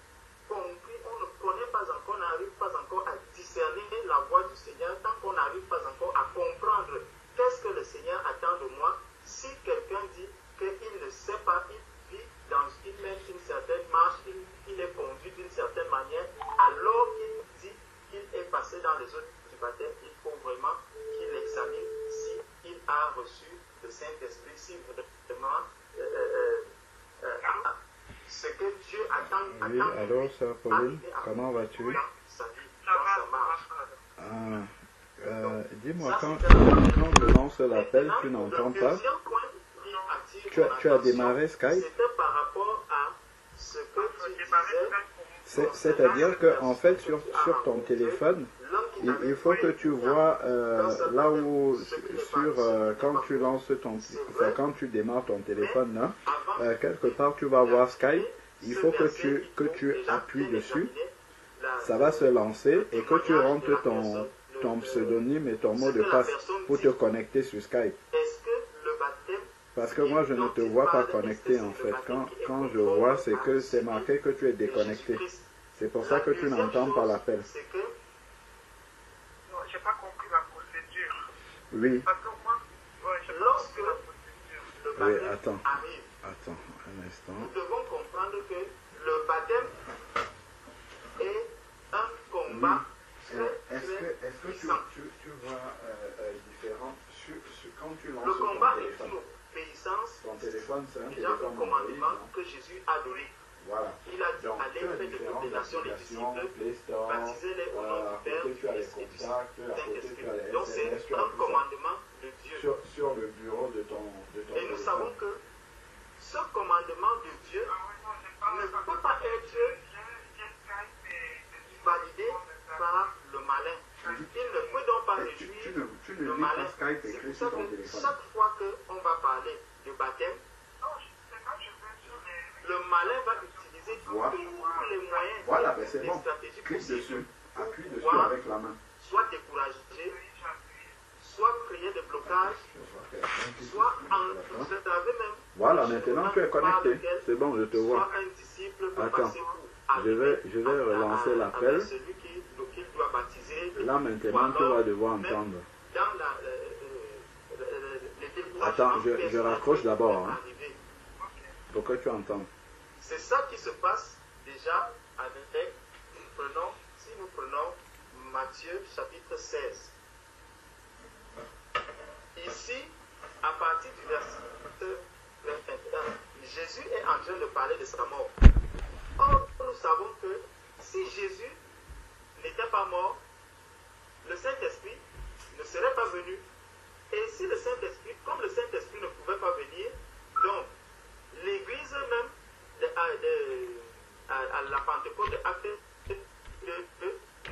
compris, on ne connaît pas encore, on n'arrive pas encore à discerner la voix du Seigneur, tant qu'on n'arrive pas encore à comprendre qu'est-ce que le Seigneur attend de moi, si quelqu'un dit qu'il ne sait pas, il mène une certaine marche, il est conduit d'une certaine manière, alors qu'il dit qu'il est passé dans les eaux du baptême, il faut vraiment qu'il examine s'il a reçu le Saint-Esprit, si vraiment ce que Dieu attend. Oui, alors, sœur Pauline, comment vas-tu? Dis-moi, quand je lance l'appel, tu n'entends pas? Tu as démarré Skype? C'était par rapport à ce que tu disais. C'est-à-dire qu'en fait, sur ton téléphone, il faut que tu vois là où, quand tu lances quand tu démarres ton téléphone, là, quelque part tu vas voir Skype, il faut que tu appuies dessus, ça va se lancer et que tu rentres ton pseudonyme et ton mot de passe pour te connecter sur Skype. Parce que moi, je ne te vois pas connecté en fait. Quand je vois, c'est que c'est marqué que tu es déconnecté. C'est pour ça que tu n'entends pas l'appel. Non, j'ai pas compris la procédure. Oui. Parce que moi, lorsque le baptême arrive, Attends un instant. nous devons comprendre que le baptême est un combat très puissant. Tu vois différent quand tu lances Le ton combat est téléphone? une obéissance Ton téléphone, c'est un déjà au téléphone commandement Android, que Jésus a donné. Voilà. Il a dit, Donc, allez, tu as faites de toutes différentes les nations les applications, disciples, Play Store, baptisez-les au nom du Père, à côté du tu as les Fils et du contacts, à côté tu Saint-Esprit. as les Donc c'est SMS, tu as un tout ça. commandement de Dieu. Sur le bureau de ton Et nous téléphone. savons que ce commandement de Dieu ne peut pas être validé par le malin. Il ne peut donc pas réduire Tu ne le lis malin. pas Skype C'est écrit pour sur ça ton que téléphone. chaque fois qu'on va parler de baptême, le malin va utiliser Voilà. tous les moyens, Voilà, ben c'est les bon. stratégies Clique possibles dessus. Appuie dessus pouvoir avec la main. soit décourager, soit créer des blocages, soit entraver même. Voilà, maintenant tu es connecté. C'est bon, je te vois. Soit un disciple peut Attends, passer pour je vais relancer l'appel. celui qu'il doit baptiser. Là maintenant tu vas devoir entendre. Dans Attends, je raccroche d'abord. Hein, pour que tu entendes. C'est ça qui se passe déjà avec, si nous prenons Matthieu chapitre 16. Ici, à partir du verset 21, Jésus est en train de parler de sa mort. Or, nous savons que si Jésus n'était pas mort, le Saint-Esprit ne serait pas venu. Et si le Saint-Esprit, comme le Saint-Esprit ne pouvait pas venir, donc l'Église même à la Pentecôte de Actes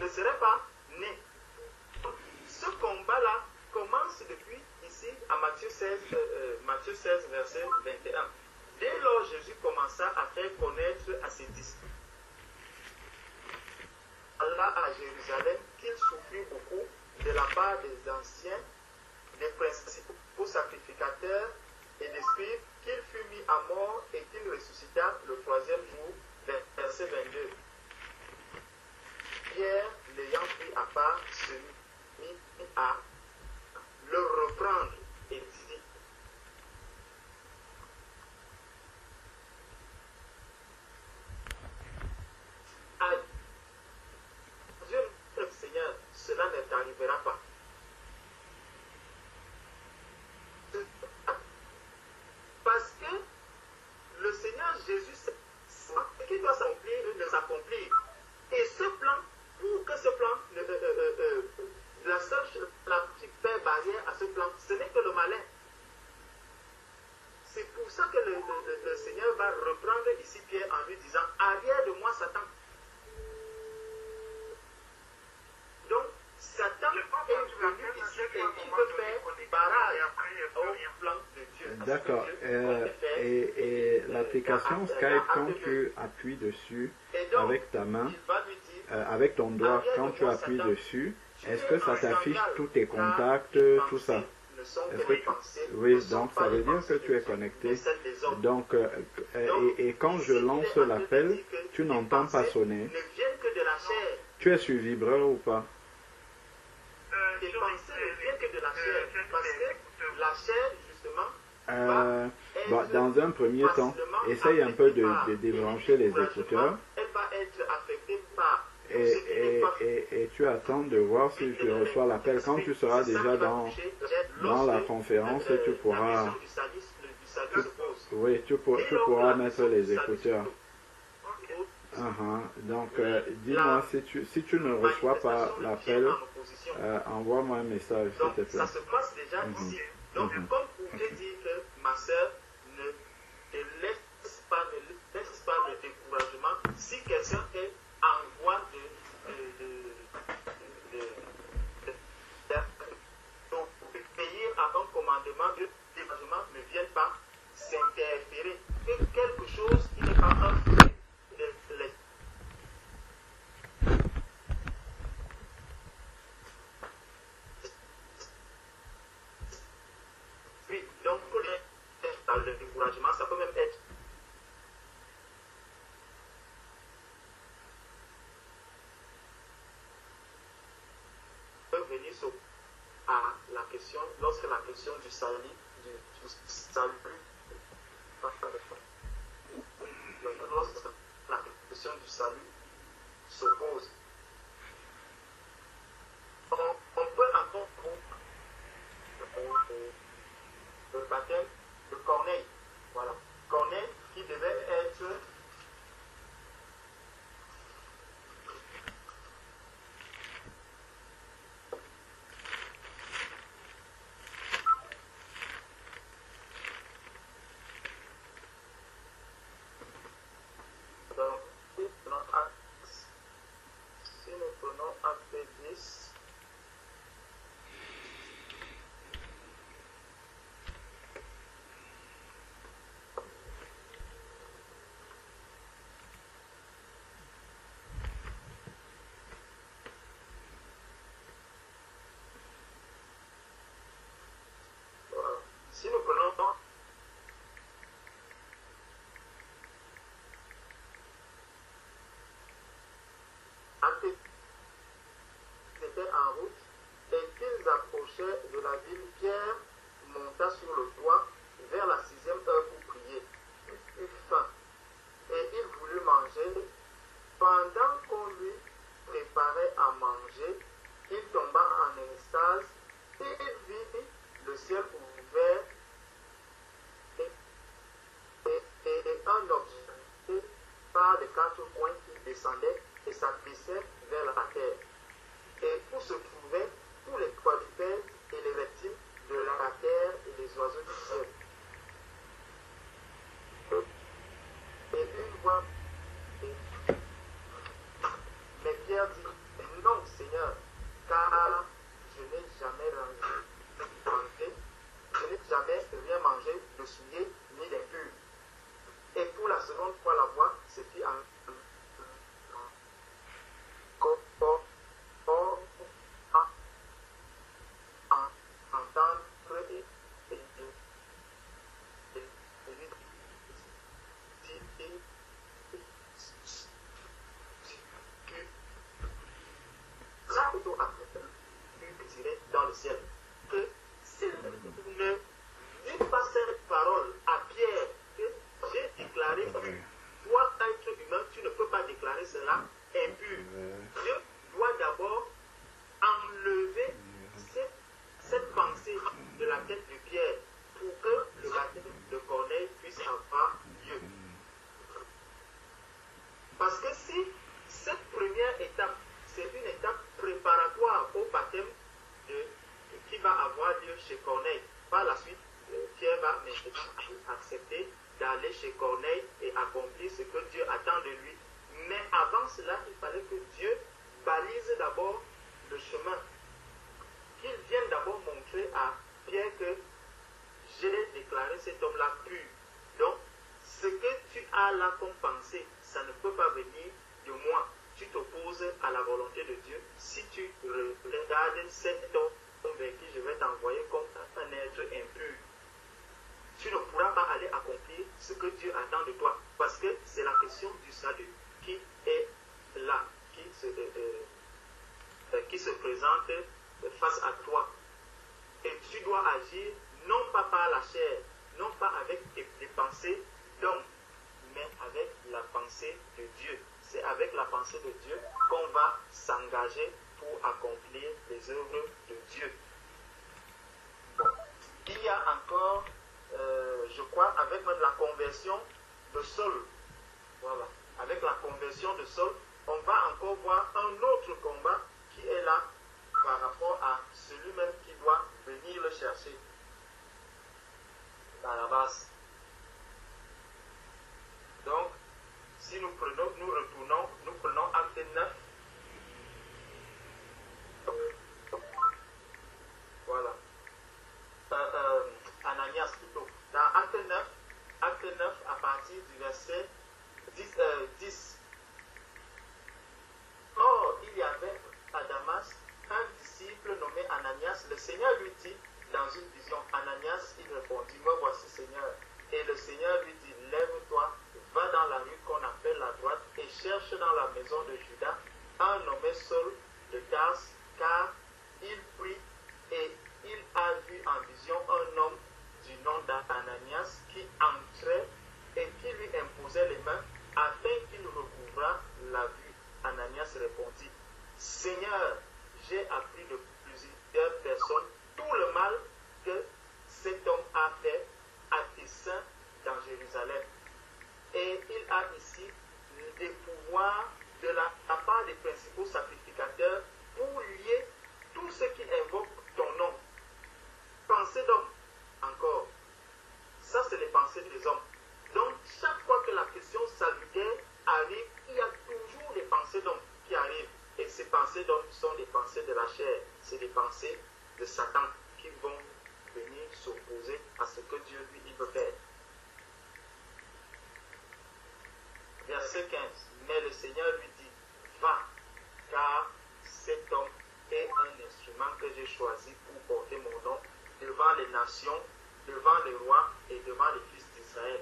ne serait pas née. Ce combat-là commence depuis ici à Matthieu 16, verset 21. Dès lors, Jésus commença à faire connaître à ses disciples à Jérusalem qu'il souffrit beaucoup de la part des anciens, des principaux sacrificateurs et des scribes, qu'il fut mis à mort et qu'il ressuscita le troisième jour, verset 22. Pierre, l'ayant pris à part, se mit à le reprendre et dit: Dieu notre Seigneur, cela ne t'arrivera pas. Parce que le Seigneur Jésus sait ce qui doit s'accomplir, ne s'accomplir. Et ce plan, pour que ce plan, la seule chose qui fait barrière à ce plan, ce n'est que le malin. C'est pour ça que le Seigneur va reprendre ici Pierre en lui disant: arrière de moi, Satan. Donc, Satan est venu ici et il veut faire barrage au plan de Dieu. D'accord. Et l'application Skype, quand tu appuies dessus avec ta main, avec ton doigt, quand tu appuies dessus, est-ce que ça t'affiche tous tes contacts, tout ça? Est-ce que oui, donc ça veut dire que tu es connecté. Donc, et quand je lance l'appel, tu n'entends pas sonner. Tu es sur vibreur ou pas? Les pensées ne viennent que de la chair, parce que la chair, justement, bon, dans un premier temps, essaye un peu de débrancher les écouteurs. Elle va être affectée par et tu attends de voir si tu reçois l'appel. Quand tu seras déjà dans la conférence, tu pourras, tu pourras mettre les écouteurs. Donc, dis-moi, si tu ne reçois pas l'appel, envoie-moi un message, s'il te plaît. Ça se passe déjà ici. Donc, comme pour te dire que ma soeur, ne te laisse pas de découragement. Si quelqu'un est en voie d'obéir à un commandement de découragement, ne vienne pas s'interférer. Que quelque chose qui n'est pas un fruit de l'esprit. Donc, dans le découragement, ça peut même être venir à la question, lorsque la question du salut, lorsque la question du salut s'oppose. On peut encore le baptême de Corneille. Voilà. Corneille qui devait être étaient en route et qu'ils approchaient de la ville, Pierre monta sur le toit vers la 6e heure pour prier. Il eut faim et il voulut manger. Pendant qu'on lui préparait à manger, il tomba en extase. Il vit le ciel ouvert et un objet par les 4 coins qui descendait et s'abaissait vers la terre. Et où se trouvaient tous les quadrupèdes et les reptiles de la terre et les oiseaux du ciel. Et une voix, mais Pierre dit, non Seigneur, car je n'ai jamais mangé, je n'ai jamais rien mangé de souillé ni d'impur. Et pour la seconde fois, la voix se fit entendre dans le ciel que s'il ne dit pas cette parole à Pierre que j'ai déclaré, toi, être humain, tu ne peux pas déclarer cela impur. Dieu doit d'abord enlever cette pensée de la tête de Pierre pour que le baptême de Corneille puisse avoir lieu. Parce que si cette première étape, c'est une étape préparatoire au baptême qui va avoir lieu chez Corneille, par la suite, Pierre va maintenant accepter d'aller chez Corneille et accomplir ce que Dieu attend de lui. Mais avant cela, il fallait que Dieu balise d'abord le chemin. Qu'il vienne d'abord montrer à Pierre que j'ai déclaré cet homme-là pur. Donc, ce que tu as là comme pensée, ça ne peut pas venir de moi. Tu t'opposes à la volonté de Dieu. Si tu regardes cet homme vers qui je vais t'envoyer comme un être impur, tu ne pourras pas aller accomplir ce que Dieu attend de toi. Parce que c'est la question du salut qui est là, qui se présente face à toi. Et tu dois agir non pas par la chair, non pas avec des pensées d'homme, mais avec la pensée de Dieu. C'est avec la pensée de Dieu qu'on va s'engager pour accomplir les œuvres de Dieu. Bon. Il y a encore, je crois, avec même la conversion de Saul, voilà, avec la conversion de Saul, on va encore voir un autre combat qui est là par rapport à celui-même qui doit venir le chercher. Barabbas. Donc, si nous prenons acte 9. Voilà. Ananias plutôt. Dans acte 9, à partir du verset 10. Or, il y avait à Damas un disciple nommé Ananias. Le Seigneur lui dit dans une vision, Ananias, il répondit, me voici Seigneur. Et le Seigneur lui dit, lève-toi, va dans la rue qu'on appelle la droite et cherche dans la maison de Judas un nommé Saul de Tarse, car il prie et il a vu en vision un homme du nom d'Ananias qui entrait et qui lui imposait les mains afin qu'il recouvrât la vue. Ananias répondit, Seigneur, j'ai appris de plusieurs personnes tout le mal que cet homme a fait à tes saints dans Jérusalem. Et il a ici des pouvoirs de la part des principaux sacrificateurs pour lier tous ceux qui invoquent ton nom. Pensée d'homme, encore. Ça, c'est les pensées des hommes. Donc, chaque fois que la question salutaire arrive, il y a toujours des pensées d'homme qui arrivent. Et ces pensées d'homme sont des pensées de la chair. C'est des pensées de Satan qui vont venir s'opposer à ce que Dieu lui il veut faire. Verset 15. Mais le Seigneur lui dit, va, car cet homme est un instrument que j'ai choisi pour porter mon nom devant les nations, devant les rois et devant les fils d'Israël.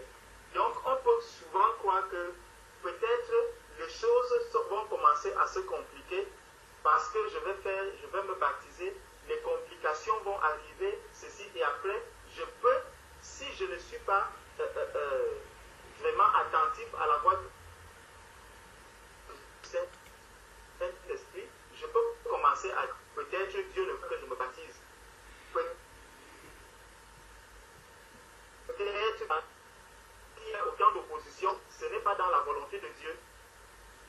Donc on peut souvent croire que peut-être les choses vont commencer à se compliquer parce que je vais me baptiser, les complications vont arriver, ceci, et après, je peux, si je ne suis pas vraiment attentif à la voix du Saint-Esprit, je peux commencer à, peut-être Dieu ne veut que je me baptise. Peut-être qu'il y a autant d'opposition, ce n'est pas dans la volonté de Dieu.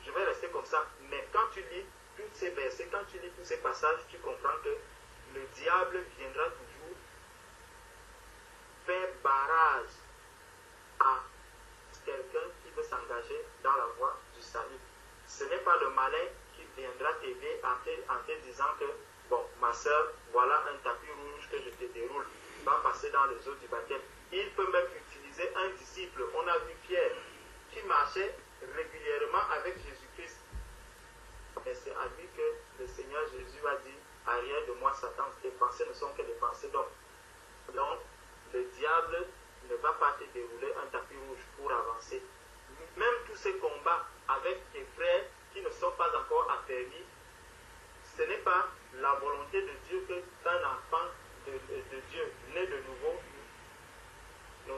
Je vais rester comme ça. Mais quand tu lis tous ces versets, quand tu lis tous ces passages, tu comprends que le diable viendra toujours faire barrage à quelqu'un qui veut s'engager dans la voie du salut. Ce n'est pas le malin qui viendra t'aider en te disant que, bon, ma soeur, voilà un tapis rouge que je te déroule, va passer dans les eaux du baptême. Il peut même utiliser un disciple. On a vu Pierre qui marchait régulièrement avec Jésus-Christ. Et c'est à lui que le Seigneur Jésus a dit, arrière de moi Satan, tes pensées ne sont que des pensées d'homme. Donc, le diable ne va pas te dérouler un tapis rouge pour avancer. Même tous ces combats avec tes frères qui ne sont pas encore affermis, ce n'est pas la volonté de Dieu que d'un enfant de Dieu né de nouveau ne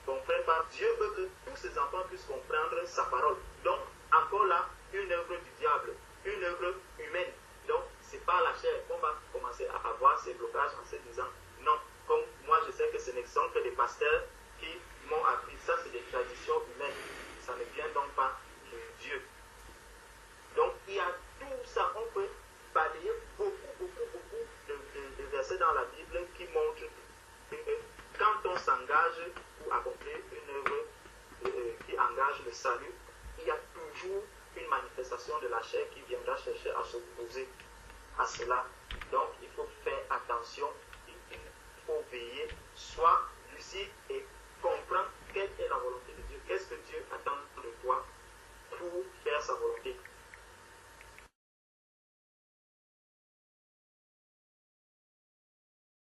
comprenne pas. Dieu veut que tous ses enfants puissent comprendre sa parole. Donc, encore là, une œuvre du diable, une œuvre humaine. Donc, ce n'est pas la chair qu'on va commencer à avoir ces blocages en se disant non. Comme moi, je sais que ce ne sont que des pasteurs qui m'ont appris ça, c'est des traditions humaines. Ça ne vient donc pas de Dieu. Donc, il y a tout ça. On peut balayer beaucoup de versets dans la Bible qui montrent que quand on s'engage pour accomplir une œuvre qui engage le salut, il y a toujours une manifestation de la chair qui viendra chercher à s'opposer à cela. Donc, il faut faire attention